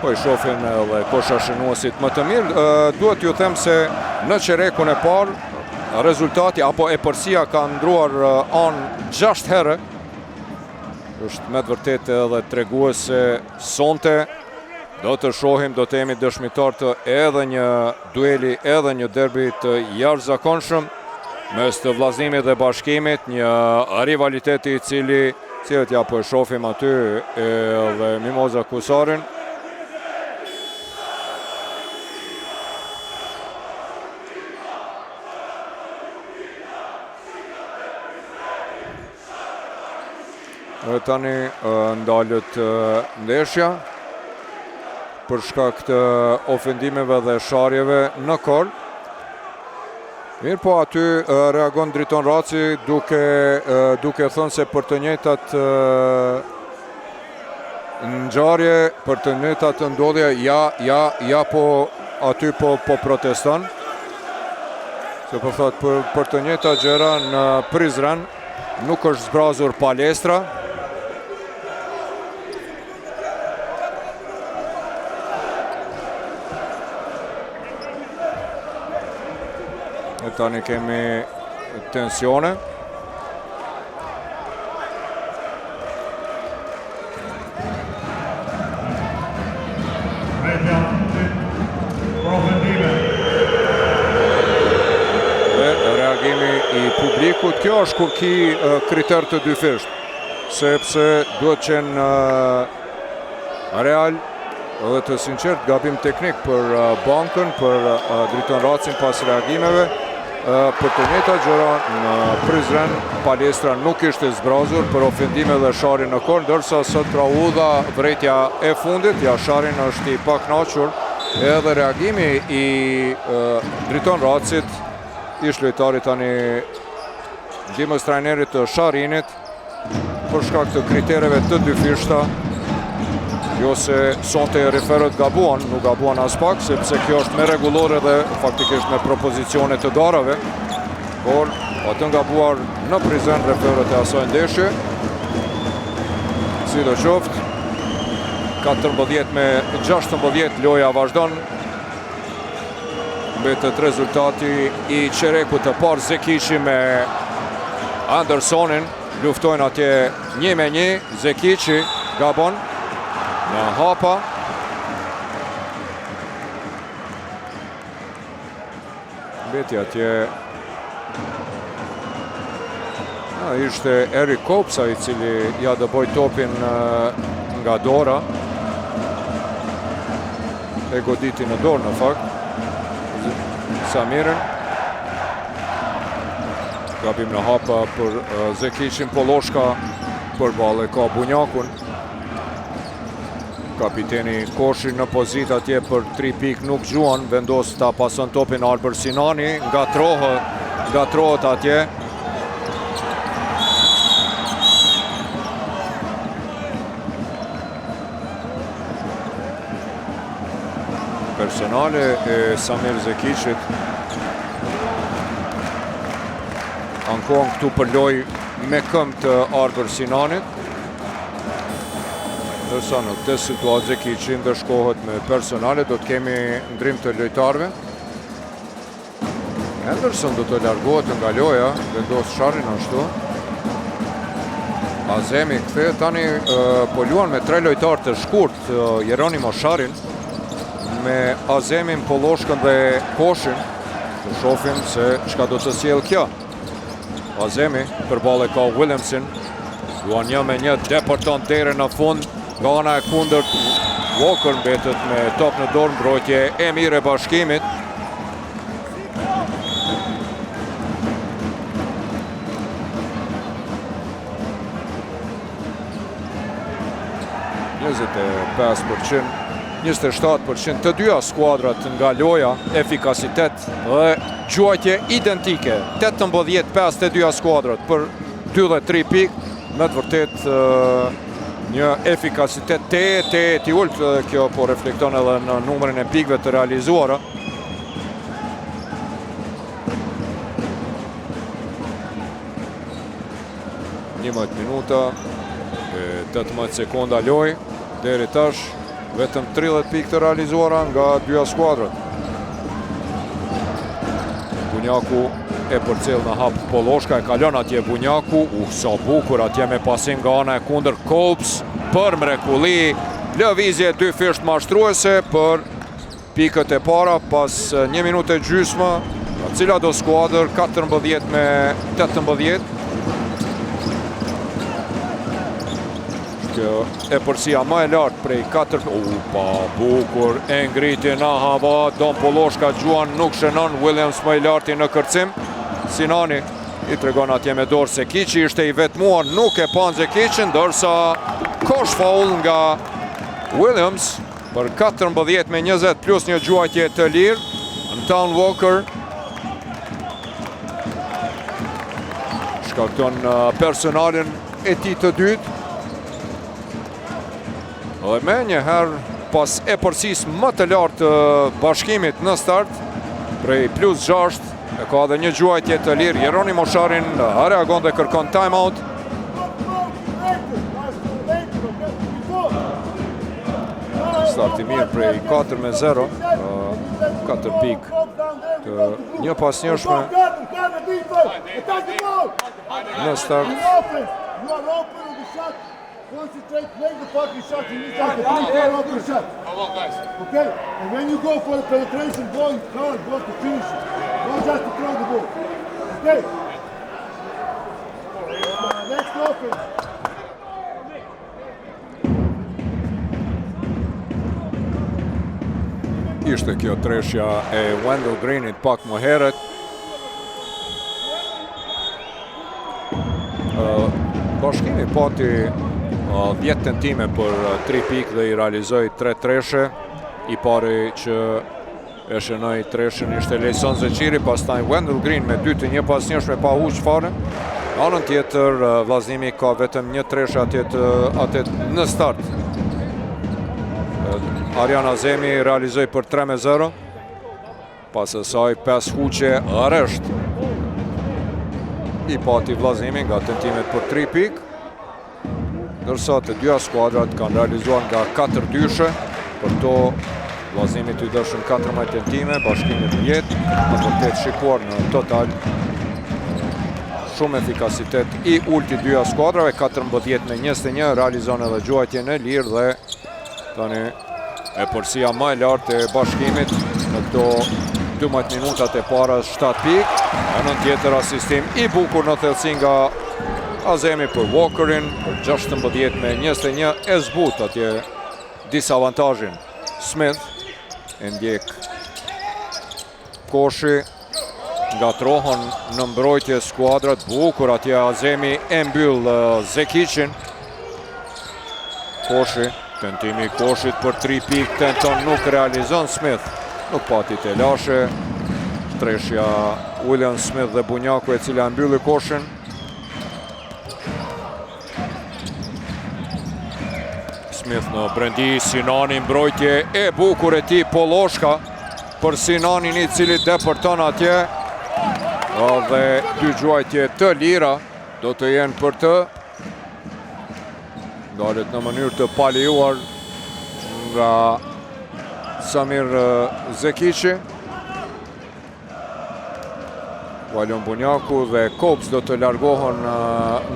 Po i shofin dhe kosha shënuesit më të mirë. Duhet ju them se në çerekun e parë rezultati apo epërsia ka ndruar anë 6 herë. Është me të vërtetë edhe treguese sonte do të shohim, do të jemi dëshmitar të edhe një dueli, edhe një derbi të jashtëzakonshëm mes të Vllaznimit dhe Bashkimit, një rivaliteti i cilët ja po e shohim aty edhe Mimoza Kusarin. Tani ndalët ndeshja për shkak të ofendimeve dhe sharjeve në kor. Mirë po aty reagon Driton Raci duke thënë se për të njëjtat ngjarje, për të njëjtat ndodhje, ja po aty po proteston. Se po thotë për të njëjtat gjëra në Prizren nuk është zbrazur palestra. Tani kemi tensione. Reagimi i publikut. Kjo është kur ki kriter të dyfisht, sepse duhet qenë real dhe të sinqert gabim teknik për bankën, për Driton Racin pas reagimeve. Për të njëjtat gjëra në Prizren palestra nuk ishte zbrazur për ofendime dhe sharje në kor, ndërsa sot pra u dha vretja e fundit, Jasharin është i pakënaqur edhe reagimi i Driton Racit, ish lojtari tani ndihmës trajnerit të Sharinit për shkak të kritereve të dyfishta. Jo se sonte referët gabuan, nuk gabuan as pak, sepse kjo është me rregullore dhe faktikisht me propozicione të garave, por atë gabuar në Prizren referët e asaj ndeshje. Sidoqoftë, 14-16 loja vazhdon. Mbetet rezultati i çerekut të parë. Zekiçi me Andersonin luftojnë atje 1-1. Zekiçi gabon në hapa. Mbeti atje ishte Erik Kopsa i cili ja dëboj topin nga dora. E goditi në dorë në fakt Samirin. Gabim në hapa për Zekiçin. Poloshka përballë ka Bunjakun. Kapiteni Koshi në pozit atje për 3 pikë nuk gjuan, vendos ta pason topin Albert Sinani, ngatrohet atje. Personale e Samir Zekiçit. Ankon këtu për loj me këmbë të Albert Sinanit. Dërsa në këtë situatë Zekiçi ndërshkohet me personale, do të kemi ndrim të lojtarëve. Henderson do të largohet nga loja, vendos Sharin ashtu. Azemi kthehet tani po luan me 3 lojtarë të shkurt, Jeronimo Sharin me Azemin, Poloshkën dhe Koshin. Do shohim se çka do të sjell kjo. Azemi përballë ka Williamson. Luan 1-1, deporton derën në fund. Nga ana e kundërt, Walker mbetet me top në dorë, mbrojtje e mirë e Bashkimit. (25%) 27% të dyja skuadrat nga loja, efikasitet dhe gjuajtje identike. 18-5 të dyja skuadrat për 2 dhe 3 pikë, me të vërtet një efikasitet të ulët, kjo po reflekton edhe në numrin e pikëve të realizuara. Një minuta, 18 sekonda loj, deri tash Vetëm 30 pikë të realizuara nga dyja skuadrat. Bunjaku e përcjell në hap Polloshka, e kalon atje Bunjaku. Sa bukur atje me pasim nga ana e kundër. Kopës për mrekulli. Lëvizje dy fisht mashtruese për pikët e para pas 1 minutë e gjysmë. Cila do skuadër 14 me 18. Kjo e përsia më e lartë prej 4. Pa bukur e ngriti në hava. Don Polloshka gjuan nuk shënon. Williams më i larti në kërcim. Sinani i tregon atje me dorë Zekici, ishte i vetmuar, nuk e pan Zekicin, ndërsa kosh faul nga Williams për 14 me 20 plus një gjuajtje të lirë. Anton Walker shkakton personalin e tij të dytë. Dhe me njëherë pas e përsis më të lartë të Bashkimit në start, prej plus 6, e ka dhe një gjuajtje të lirë. Jeroni Mosharin reagon dhe kërkon time-out. Start i mirë prej 4-0, 4 pikë të një pas njëshme në start. Concentrate, make the fucking shot. You need to take the open shot. Come on, guys. Okay? And when you go for the penetration, go to finish it. Not just to throw the ball. Okay? Next offense. Ishte kjo treshja e Wendell Greenit pak më herët. Bashkimi pati 10 tentime për 3 pikë dhe i realizoi 3 treshe. I pari që e shënoi treshen ishte Lejson Zeqiri, pastaj Wendell Green me 2 të një pas njëshme pa huq fare. Anën tjetër, vllazënimi ka vetëm një treshe atje në start. Arjan Azemi realizoi për 3-0. Pas asaj 5 huqe rresht. I pati vllazënimi nga tentimet për 3 pikë. Ndërsa të dyja skuadrat kanë realizuar nga 4 dyshe. Për to, vllazënimi të dëshën 14 tentime, Bashkimi 10. Në vërtet shikuar në total shumë efikasitet i ulti dyja skuadrave, 14 me 21, realizon edhe gjuajtjen e lirë dhe tani e përsia më e lartë e Bashkimit në këto 12 minutat e para 7 pikë. Në tjetër asistim i bukur në thellësi nga Azemi për Walkerin, për 16 me 21, e zbut atje disavantazhin. Smith e ndjek Koshi, nga trohon në mbrojtje skuadrat, bukur atje Azemi e mbyll Zekicin. Koshi, tentimi Koshit për 3 pikë, tenton nuk realizon Smith, nuk pati të lashe. Treshja William Smith dhe Bunjaku e cila mbylli Koshin. Smith në brendi, Sinani mbrojtje e bukur e ti Polloshka për Sinanin i cili depërton atje. Dhe 2 gjuajtje të lira do të jenë për të. Dalet në mënyrë të palijuar nga Samir Zekici. Valon Bunjaku dhe Kopës do të largohen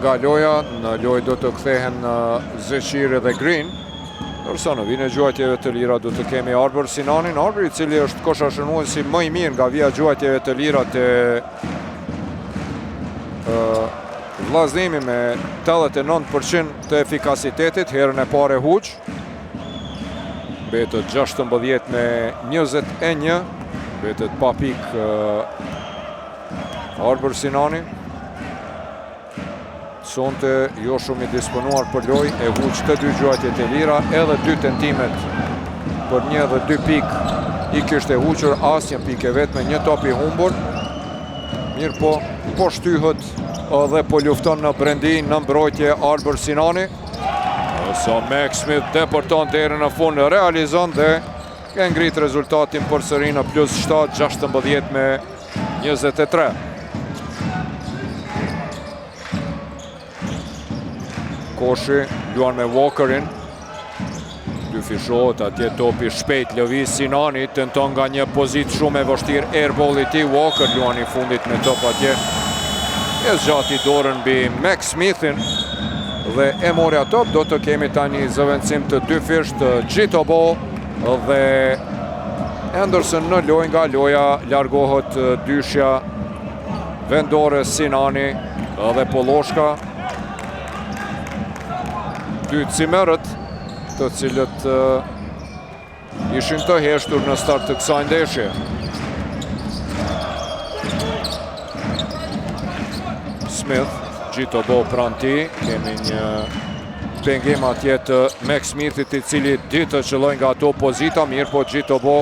nga loja. Në lojë do të kthehen Zeqiri dhe Green. Ndërsa në vijën e gjuajtjeve të lira do të kemi Arbër Sinanin. Arbër i cili është koshashënuesi më i mirë nga vija gjuajtjeve të lira të vllazënimi me 89% të efikasitetit, herën e parë huq. Mbetet 16 me 21. Mbetet pa pikë Arbër Sinani. Sonte jo shumë i disponuar për lojë, e huq të 2 gjuajtjet e lira, edhe 2 tentimet për 1 dhe 2 pikë i kishte huqur, asnjë pikë vetëm, një top i humbur. Mirë po shtyhet dhe po lufton në brendi në mbrojtje Arbër Sinani. Sa Max Smith depërton deri në fund, realizon dhe e ngrit rezultatin përsëri në plus 7, 16 me 23. Koshi luan me Walkerin. dy fishohet, atje topi shpejt lëviz Sinani, tenton nga një pozit shumë e vështirë airball i tij. Walker luan i fundit me top atje. E zgjati dorën mbi Max Smithin dhe e mori top. Do të kemi tani zëvendësim të dy fish të Gjitobo dhe Anderson në lojë. Nga loja largohet dyshja vendore Sinani dhe Poloshka. Dy cimerët të cilët ishin të heshtur në start të kësaj ndeshje. Smith, Gjitobo pranë tij, kemi një pengim atje të Max Smithit i cili ditë të qëlloj nga ato pozita, mirë po Gjitobo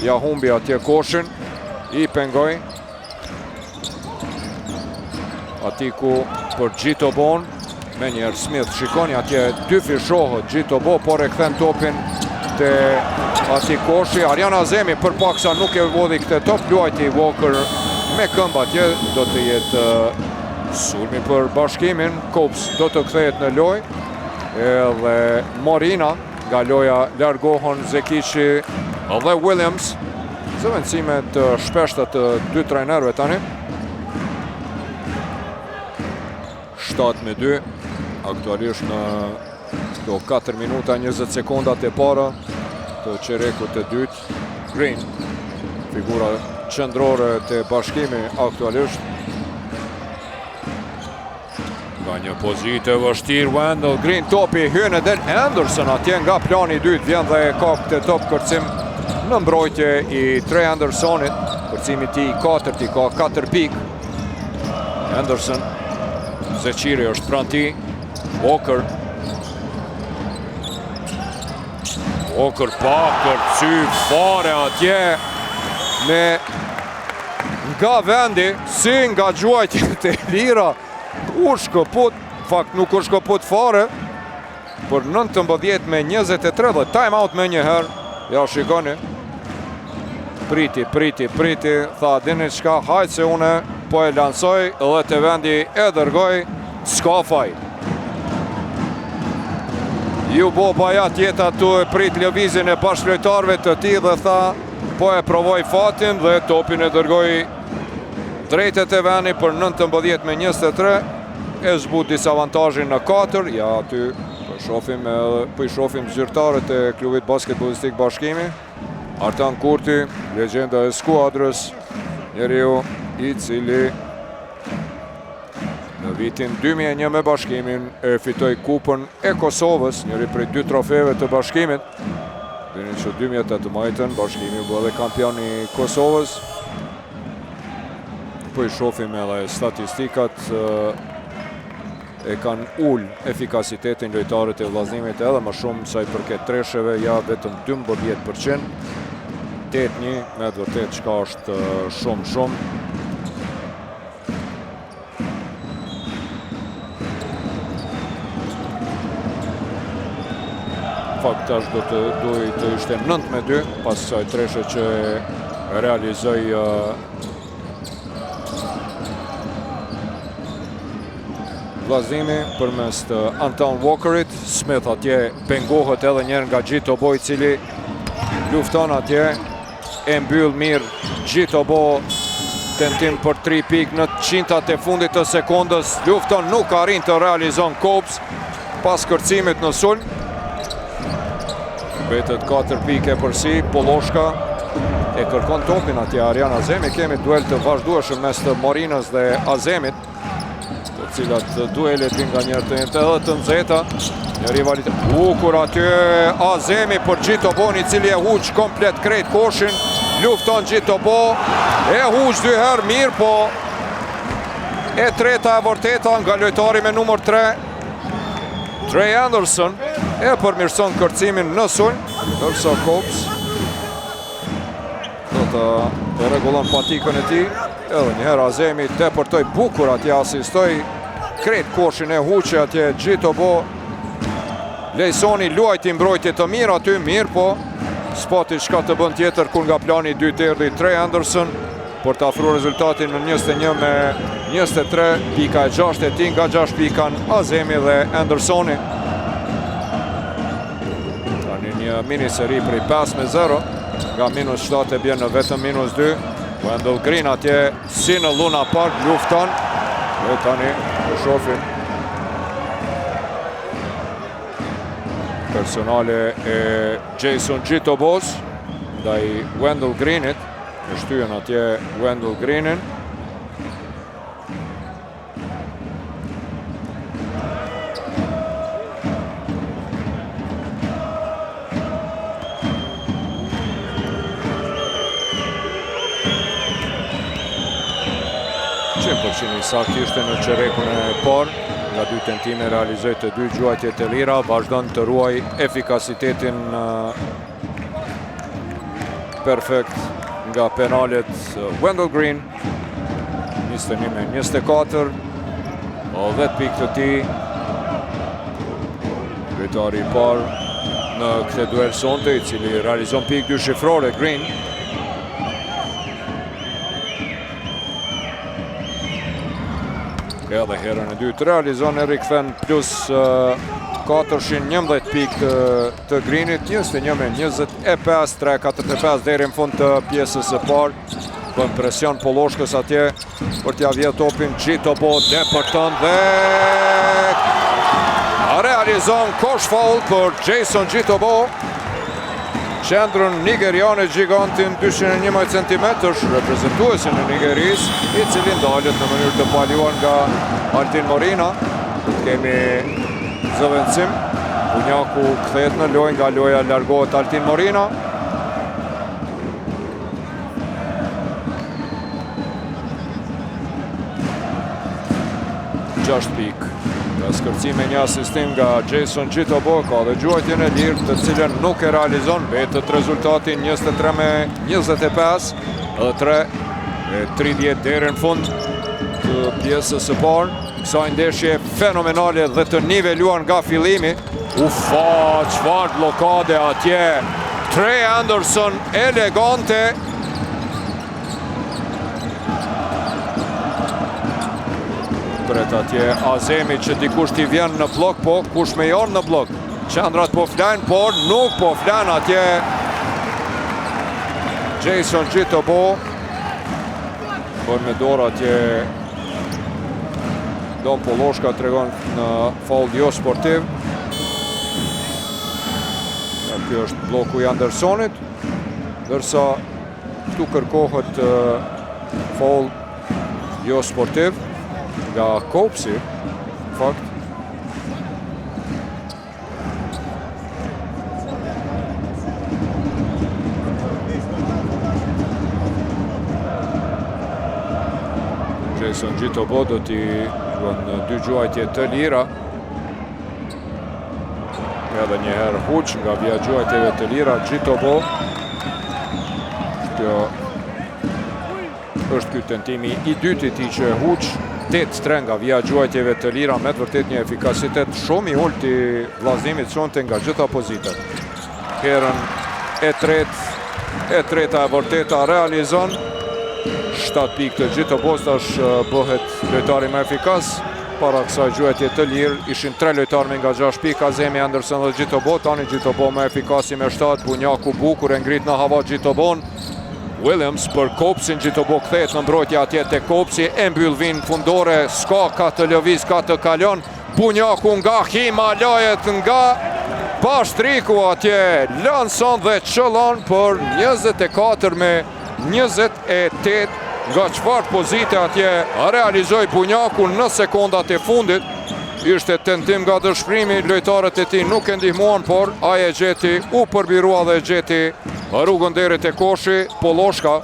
ja humbi atje koshin, i pengoj. Atiku për Gjitobon, me njerë Smith, shikoni atje dy fishohet Gjitobo, por e kthen topin te ati koshi. Arjan Azemi për paksa nuk e vodhi këtë top, luajti Walker me këmbë atje, do të jetë sulmi për bashkimin. Kops do të kthehet në lojë, edhe Morina nga loja largohon Zekici dhe Williams. Zëvendësime të shpeshta të dy trajnerëve tani. 7-2, aktualisht në këto 4 minuta 20 sekondat e para të qerekut të dytë. Green, figura qendrore të bashkimi aktualisht. Nga një pozitë e vështirë Wendell Green, topi hyn e del Anderson atje nga plani i dytë, vjen dhe ka këtë top kërcim në mbrojtje i Trey Andersonit. Kërcimi i tij i katërt, i ka 4 pikë. Anderson, Zeqiri është pranë tij. Walker pa kërcy fare atje me nga vendi, si nga gjuajtjet e lira, u shkëput, fakt nuk u shkëput fare, për 19-23 dhe time out me njëherë. Ja shikoni, priti, tha dini qka, hajtë se une po e lansoj dhe të vendi e dërgoj, s'ka faj. Ju bo baja tjeta tu e prit lëvizin e bashkëlojtarëve të ti dhe tha, po e provoj fatin dhe topin e dërgoj drejtet e vendi për 19-23, e zbut disavantazhin në 4, ja aty po i shofim zyrtarët e klubit basketbolistik Bashkimi. Artan Kurti, legjenda e skuadrës, njeriu i cili në vitin 2001 me Bashkimin e fitoi Kupën e Kosovës, njëri prej 2 trofeve të Bashkimit. Dini që 2018 Bashkimi u bë dhe kampion i Kosovës. Po i shohim edhe statistikat, e kanë ullë efikasitetin lojtarët e vllazimit edhe më shumë sa i përket tresheve, ja vetëm 12%. 8-1, me të vërtet çka është shumë. Fakt tash duhet të ishte 9-2 pas kësaj treshe që realizoi vllazimi përmes të Anton Walkerit. Smith atje pengohet edhe njerë nga Gjitobo i cili lufton atje, e mbyll mirë Gjitobo, tentim për 3 pikë në 100-at e fundit të sekondës. Lufton, nuk arrin të realizon Kops pas kërcimit në sulm. Betet 4 pikë përsi, Poloshka e kërkon topin atje Arjan Azemi. Kemi duel të vazhdueshëm mes të Morinës dhe Azemit, të cilat duelet nga njerë të jetë edhe të nxehta. Një rivalitet bukur aty Azemi për Gjitobon i cili e huq komplet krejt koshin. Lufton Gjitobo, e huq 2 herë mirë, po e treta e vërteta nga lojtari me numër 3 Trey Anderson e përmirëson kërcimin në sulm, ndërsa Kops do të rregullon patikën e tij. Edhe një herë Azemi depërtoi bukur atje, asistoi krejt koshin, e huqi atje Gjitobo. Lejsoni luajti mbrojtje të mirë aty, mirë po spoti çka të bën tjetër kur nga plani i dytë erdhi Trey Anderson për të afruar rezultatin në 21 me 23, pika e 6 e tij nga 6 pikan Azemi dhe Andersoni. një mini seri prej 5-0, nga -7 e bjen në vetëm -2. Wendell Green atje si në Luna Park lufton. Dhe tani shofim personale e Jason Gjitobos ndaj Wendell Greenit. E shtyën atje Wendell Greenin. I sakt ishte në qerekun e parë, nga 2 tentime realizoi të 2 gjuajtje të lira, vazhdon të ruaj efikasitetin perfekt nga penalet Wendell Green. 21-24, 10 pikë të tij. Lojtari i parë në këtë duel sonte, i cili realizon pikë dyshifrore Green. Edhe herën e dytë realizon e rikthen plus 411 pikë të Greenit, 21-25, 3-45 deri në fund të pjesës së parë. Bën presion Polloshkës atje për t'ia vjedhur topin. Gjitobo depërton dhe realizon kosh foul për Jason Gjitobo. Qendrën nigeriane gigantin 211 cm, reprezentuesin e Nigeris, i cili ndalet në mënyrë të paluar nga Altin Morina. Kemi zëvendësim. Bunjaku kthehet në lojë, nga loja largohet Altin Morina. Gjashtë pikë. Nga skërcime një asistim nga Jason Gjitobo, ka dhe gjuajtjen e lirë të cilën nuk e realizon, betët rezultatin 23-25, edhe 3-30 deri në fund të pjesës së parë. Kësaj ndeshje fenomenale dhe të niveluar nga fillimi. Ufa, çfarë blokade atje. Trey Anderson elegante. Pret atje Azemi që dikush t'i vjen në blok, po kush me jorë në blok. Qendrat po flan, por nuk po flan atje Jason Gjitobo. Por me dorë atje Don Polloshka tregon në faul jo sportiv. Kjo është bloku i Andersonit, ndërsa këtu kërkohet faul jo sportiv nga Kopsi, fakt. Jason Gjitobo do t'i luan 2 gjuajtje të lira. Edhe njëherë Huq nga via gjuajtjeve të lira. Gjitobo. Kjo është ky tentimi i dytë i tij që Huq 8-3 nga via gjuajtjeve të lira, me të vërtet një efikasitet shumë i ulët i vllazimit sonte nga gjitha pozitat. Herën e treta e vërteta realizon. 7 pikë të Gjitobos, tash bëhet lojtari më efikas. Para kësaj gjuajtje të lirë ishin 3 lojtarë me nga 6 pikë, Azemi, Anderson dhe Gjitobo. Tani Gjitobo më efikasi me 7, Bunjaku bukur e ngrit në hava Gjitobon. Williams për Kopsin, Gjitobo kthehet në mbrojtje atje te Kopsi, e mbyll vin fundore, s'ka ka të lëviz, ka të kalon. Bunjaku nga Himalajet, nga Pashtriku atje, lanson dhe qëllon për 24-28. Nga çfarë pozite atje realizoi Bunjaku në sekondat e fundit. Ishte tentim nga dëshpërimi, lojtarët e tij nuk e ndihmuan, por ai e gjeti, u përbirua dhe e gjeti rrugën deri te koshi. Polloshka,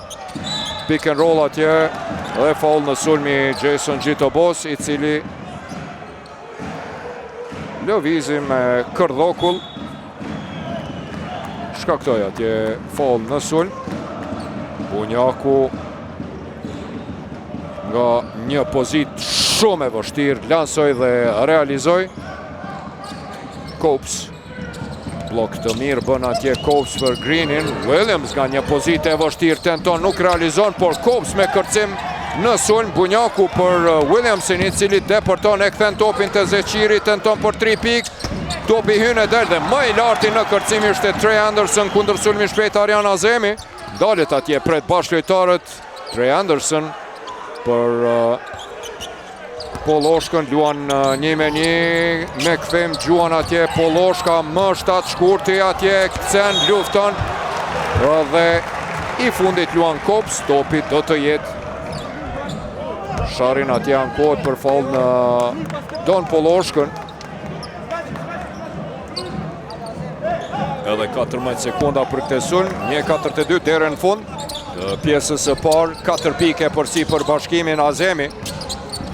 pick and roll atje dhe faul në sulmi Jason Gjitobos, i cili lëvizi me kërdhokull. Shkaktoi atje faul në sulm. Bunjaku nga një pozit shumë e vështirë lansoi dhe realizoi. Kops, blok të mirë bën atje Kops për Greenin. Williams nga një pozit e vështirë tenton, nuk realizon, por Kops me kërcim në sulm. Bunjaku për Williamsin, i cili depërton, e kthen topin te Zeqiri, tenton për 3 pikë. topi hyn e del dhe më i larti në kërcim ishte Trey Anderson kundër sulmi shpejt Arjan Azemi. Dalet atje pret bashkëlojtarët. Trey Anderson për Poloshkën, luan 1-1, me kthim gjuan atje Poloshka, më 7 shkurti atje, këtësen luftën, dhe i fundit luan Kops, topi do të jetë. Sharin atje ankohet për fall në Don Poloshkën. Edhe 14 sekunda për këtë sulm, 1:42 deri në fund. Pjesës së parë, 4 pike përsi për Bashkimin Azemi.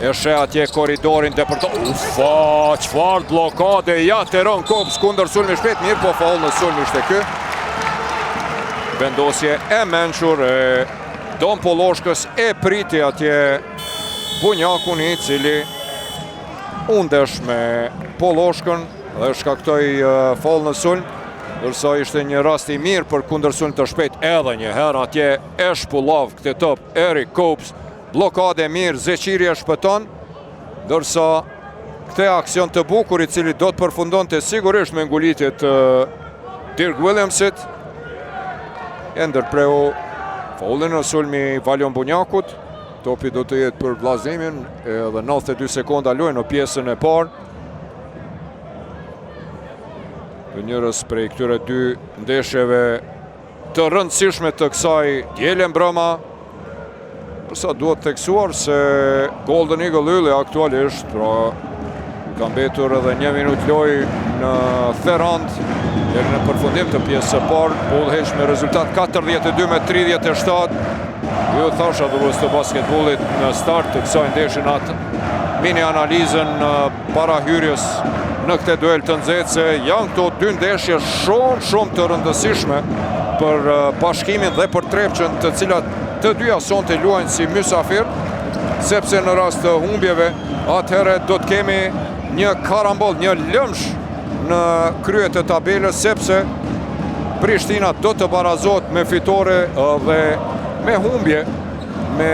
E sheh atje korridorin dhe për të... Ufa, çfarë blokade, ja të rën Kops kundër sulmi shpejt, mirë po fall në sulmi ishte ky. Vendosje e mençur e Don Poloshkës e priti atje Bunjakun i cili undesh me Poloshkën dhe shkaktoi fall në sulm, ndërsa ishte një rast i mirë për kundër sulm të shpejt edhe një herë atje e shpullav këtë top Eric Kops. Blokade mirë, Zeqiri e shpëton, ndërsa këtë aksion të bukur i cili do të përfundonte sigurisht me ngulitje të Dirk Williamsit, e ndërpreu faullin në sulmi Valion Bunjakut. Topi do të jetë për vllaznimin, edhe 92 sekonda lojë në pjesën e parë. Të njërës prej këtyre dy ndeshjeve të rëndësishme të kësaj diele mbrëma. Përsa duhet theksuar se Golden Eagle Ylli aktualisht, pra ka mbetur edhe 1 minutë lojë në Therand deri në përfundim të pjesës së parë, Bullheq me rezultat 42-37. Ju thasha dhurues të basketbollit në start të kësaj ndeshje atë mini analizën para hyrjes në këtë duel të nxehtë se janë këto dy ndeshje shumë të rëndësishme për Bashkimin dhe për Trepçën, të cilat të dyja sonte luajnë si mysafir, sepse në rast të humbjeve atëherë do të kemi një karambol, një lëmsh në krye të tabelës, sepse Prishtina do të barazohet me fitore dhe me humbje me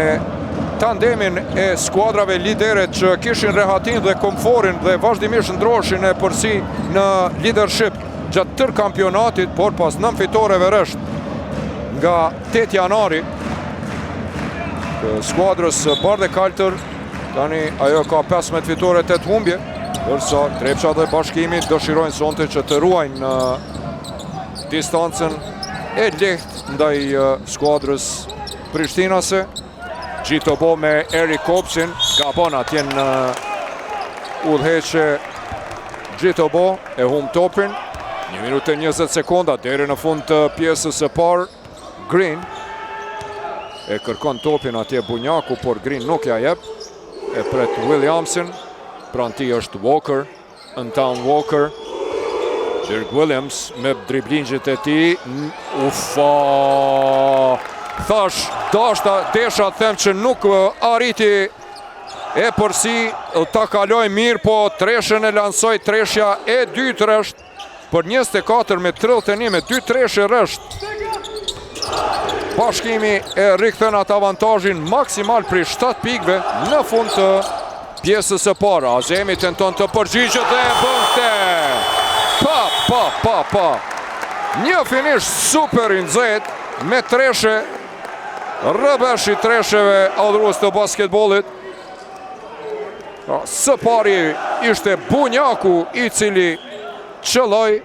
tandemin e skuadrave lidere që kishin rehatin dhe komforin dhe vazhdimisht ndroheshin e përsi në leadership gjatë tërë kampionatit, por pas 9 fitoreve rresht nga 8 janari të skuadrës Bardhe Kaltër, tani ajo ka 15 fitore 8 humbje, ndërsa Trepça dhe Bashkimi dëshirojnë sonte që të ruajnë distancën e lehtë ndaj skuadrës Prishtinase. Gjitobo me Eric Kopsin, gabon atje në udhëheqje Gjitobo e humb topin. 1 minutë e 20 sekonda deri në fund të pjesës së parë. Green e kërkon topin atje Bunjaku, por Green nuk ja jep. E pret Williamson, pranë tij është Walker, Anton Walker. Dirk Williams me driblingjet e tij. Ufa! Thash, desha them që nuk arriti e përsi ta kaloj mirë, po treshën e lansoj, treshja e dytë rresht për 24-31 me 2 treshë rresht. Bashkimi e rikthen atë avantazhin maksimal prej 7 pikëve në fund të pjesës së parë. Azemi tenton të përgjigjet dhe bënte. Pa. Një finish super i nxehtë me treshe, rëbesh i tresheve adhurues të basketbollit. Së pari ishte Bunjaku i cili qëlloj,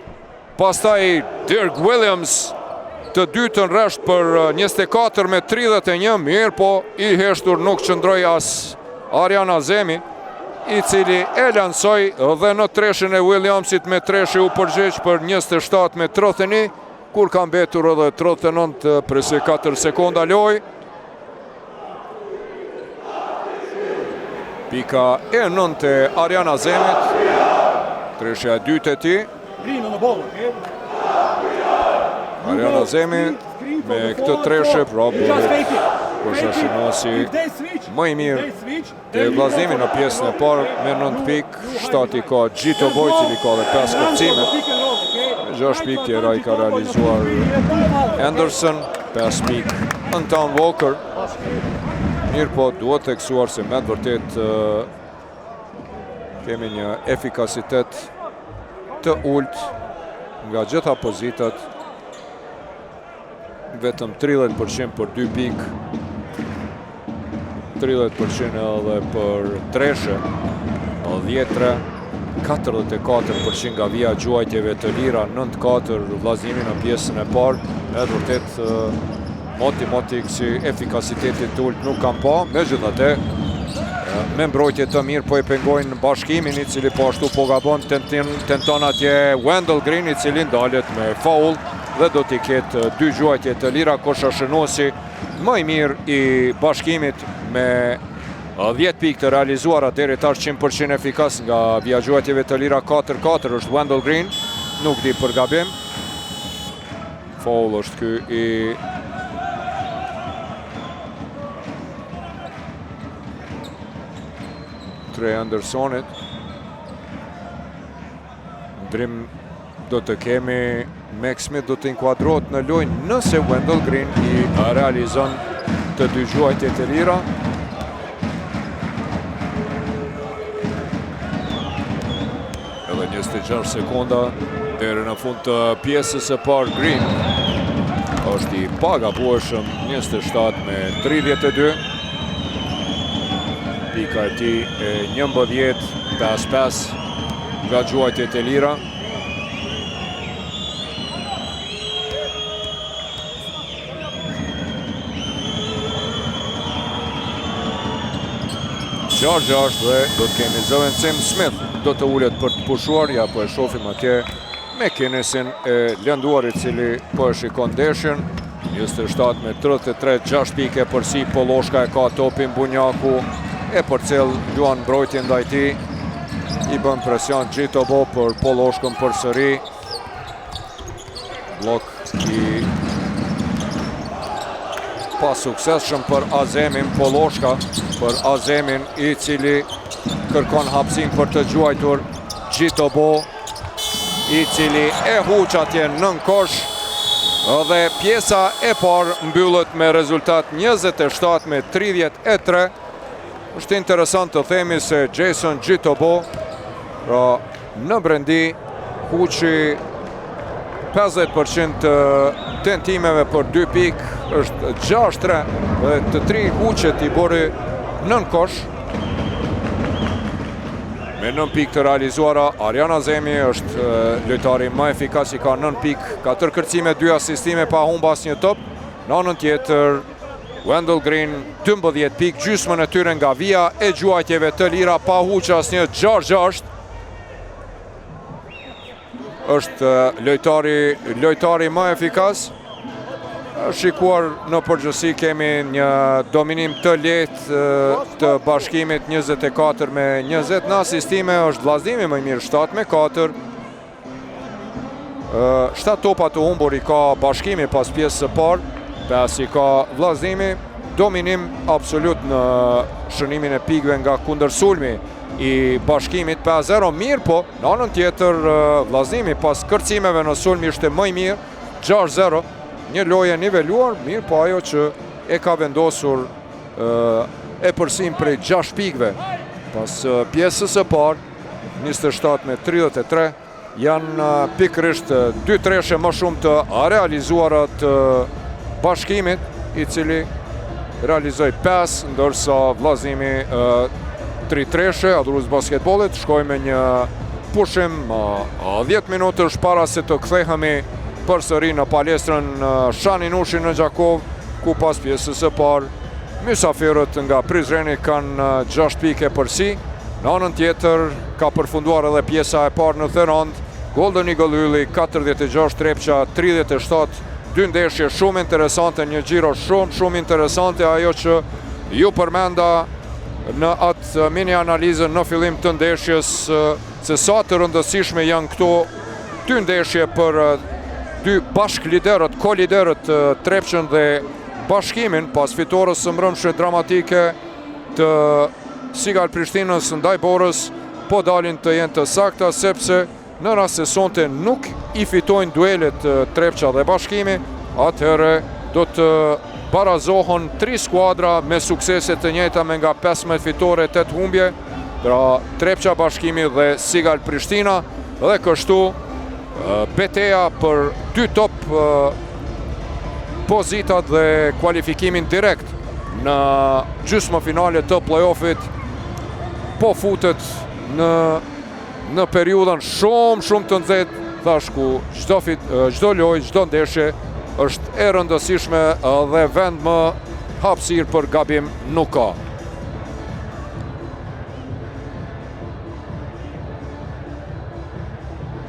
pastaj Dirk Williams të dytën rresht për 24-31, mirë po i heshtur nuk qëndroi as Arjan Azemi, i cili e lansoi dhe në treshën e Williamsit me treshe u përgjigj për 27-31, kur ka mbetur edhe 39 presi 4 sekonda loj. Pika e 9 e Arjan Azemit, treshja e dytë e tij. Arjan Azemi me këtë treshe përshashinosi më i mirë të vllaznimin në pjesën e parë me 9 pikë, 7 i ka Gjitobo, i cili ka dhe 5 kërcime. 6 pikë tjera i ka realizuar Anderson, 5 pikë Anton Walker. Mirë po, duhet theksuar se me të vërtet kemi një efikasitet të ullt nga gjitha pozitat, vetëm 30% për 2 pik, 30% edhe për treshe, 10-3, 44% nga vija gjuajtjeve të lira, 9-4 vllaznimin në pjesën e parë, edhe vërtet moti kësi efikasitetit të ullt nuk kam pa, megjithatë me mbrojtje të mirë po e pengojnë Bashkimin, i cili po ashtu po gabon, tenton atje Wendell Green, i cili ndalet me faul dhe do t'i ketë 2 gjuajtje të lira. Kosha Shënosi më i mirë i Bashkimit me 10 pikë të realizuara deri tash, 100% efikas nga vija gjuajtjeve të lira. 4-4 është Wendell Green, nuk di për gabim. Faul është ky i Trey Andersonit. Ndrim do të kemi, Max Smith do të inkuadrohet në lojë nëse Wendell Green i realizon të 2 gjuajtjet e lira. Edhe 26 sekonda deri në fund të pjesës së parë. Green është i pagabueshëm, 27 me 32. Pika e ti e 11, 5-5 nga gjuajtjet e lira. George është dhe do të kemi zëvendësim. Smith do të ullet për të pushuar, ja po e shofim atje me Kinnesin e lënduar, i cili po e shikon ndeshjen. 27 me 33, 6 pike përsi. Poloshka e ka topin, Bunjaku e përcel luan mbrojtje ndaj tij, i bën presion Gjitobo për Poloshkën përsëri. Blok i pa suksesshëm për Azemin. Poloshka për Azemin, i cili kërkon hapësim për të gjuajtur. Gjitobo, i cili e huq atje nën kosh, dhe pjesa e parë mbyllet me rezultat 27 me 33. Është interesant të themi se Jason Gjitobo në brendi huqi 50% të tentimeve për 2 pik, është 6-3 dhe të 3 huqet i bori nën kosh. Me 9 pik të realizuara, Arjan Azemi është lojtari më efikas, i ka 9 pik, 4 kërcime, 2 asistime, pa humb asnjë top. Në anën tjetër, Wendell Green 12 pik, gjysmën e tyre nga vija e gjuajtjeve të lira, pa huqë asnjë. 6-6 është lojtari më efikas. Shikuar në përgjithësi kemi një dominim të lehtë të Bashkimit, 24 me 20. Në asistime është vllaznimi më i mirë, 7 me 4. 7 topa të humbur i ka Bashkimi pas pjesës së parë, 5 i ka vllaznimi. Dominim absolut në shënimin e pikëve nga kundërsulmi i Bashkimit, 5-0. Mirë po, në anën tjetër vllaznimi pas kërcimeve në sulm ishte më i mirë, 6-0. Një lojë niveluar, mirë po ajo që e ka vendosur e përsim prej 6 pikëve pas pjesës së parë, 27 me 33, janë pikërisht 2 treshe më shumë të realizuara të Bashkimit, i cili realizoi 5, ndërsa vllaznimi 3 treshe. Adhurues basketbollit, shkojmë me një pushim 10 minutësh para se të kthehemi përsëri në palestrën Shani Nushi në Gjakov, ku pas pjesës së parë mysafirët nga Prizreni kanë 6 pike përsi. Në anën tjetër ka përfunduar edhe pjesa e parë në Therond. Golden Eagle Ylli 46, Trepqa 37. 2 ndeshje shumë interesante, një xhiro shumë interesante. Ajo që ju përmenda në atë mini analizën në fillim të ndeshjes, se sa të rëndësishme janë këto 2 ndeshje për 2 bashkëliderët, koliderët Trepqën dhe Bashkimin, pas fitores së mbrëmshme dramatike të Sigal Prishtinës ndaj Borës, po dalin të jenë të sakta, sepse në rast se sonte nuk i fitojnë duelet Trepqa dhe Bashkimi, atëherë do të barazohen 3 skuadra me suksese të njëjta, me nga 15 fitore, 8 humbje, pra Trepqa, Bashkimi dhe Sigal Prishtina. Dhe kështu beteja për 2 top pozitat dhe kualifikimin direkt në gjysmëfinale të play-offit po futet në periudhën shumë të nxehtë, thash, ku çdo lojë, çdo ndeshje është e rëndësishme dhe vend më hapësirë për gabim nuk ka.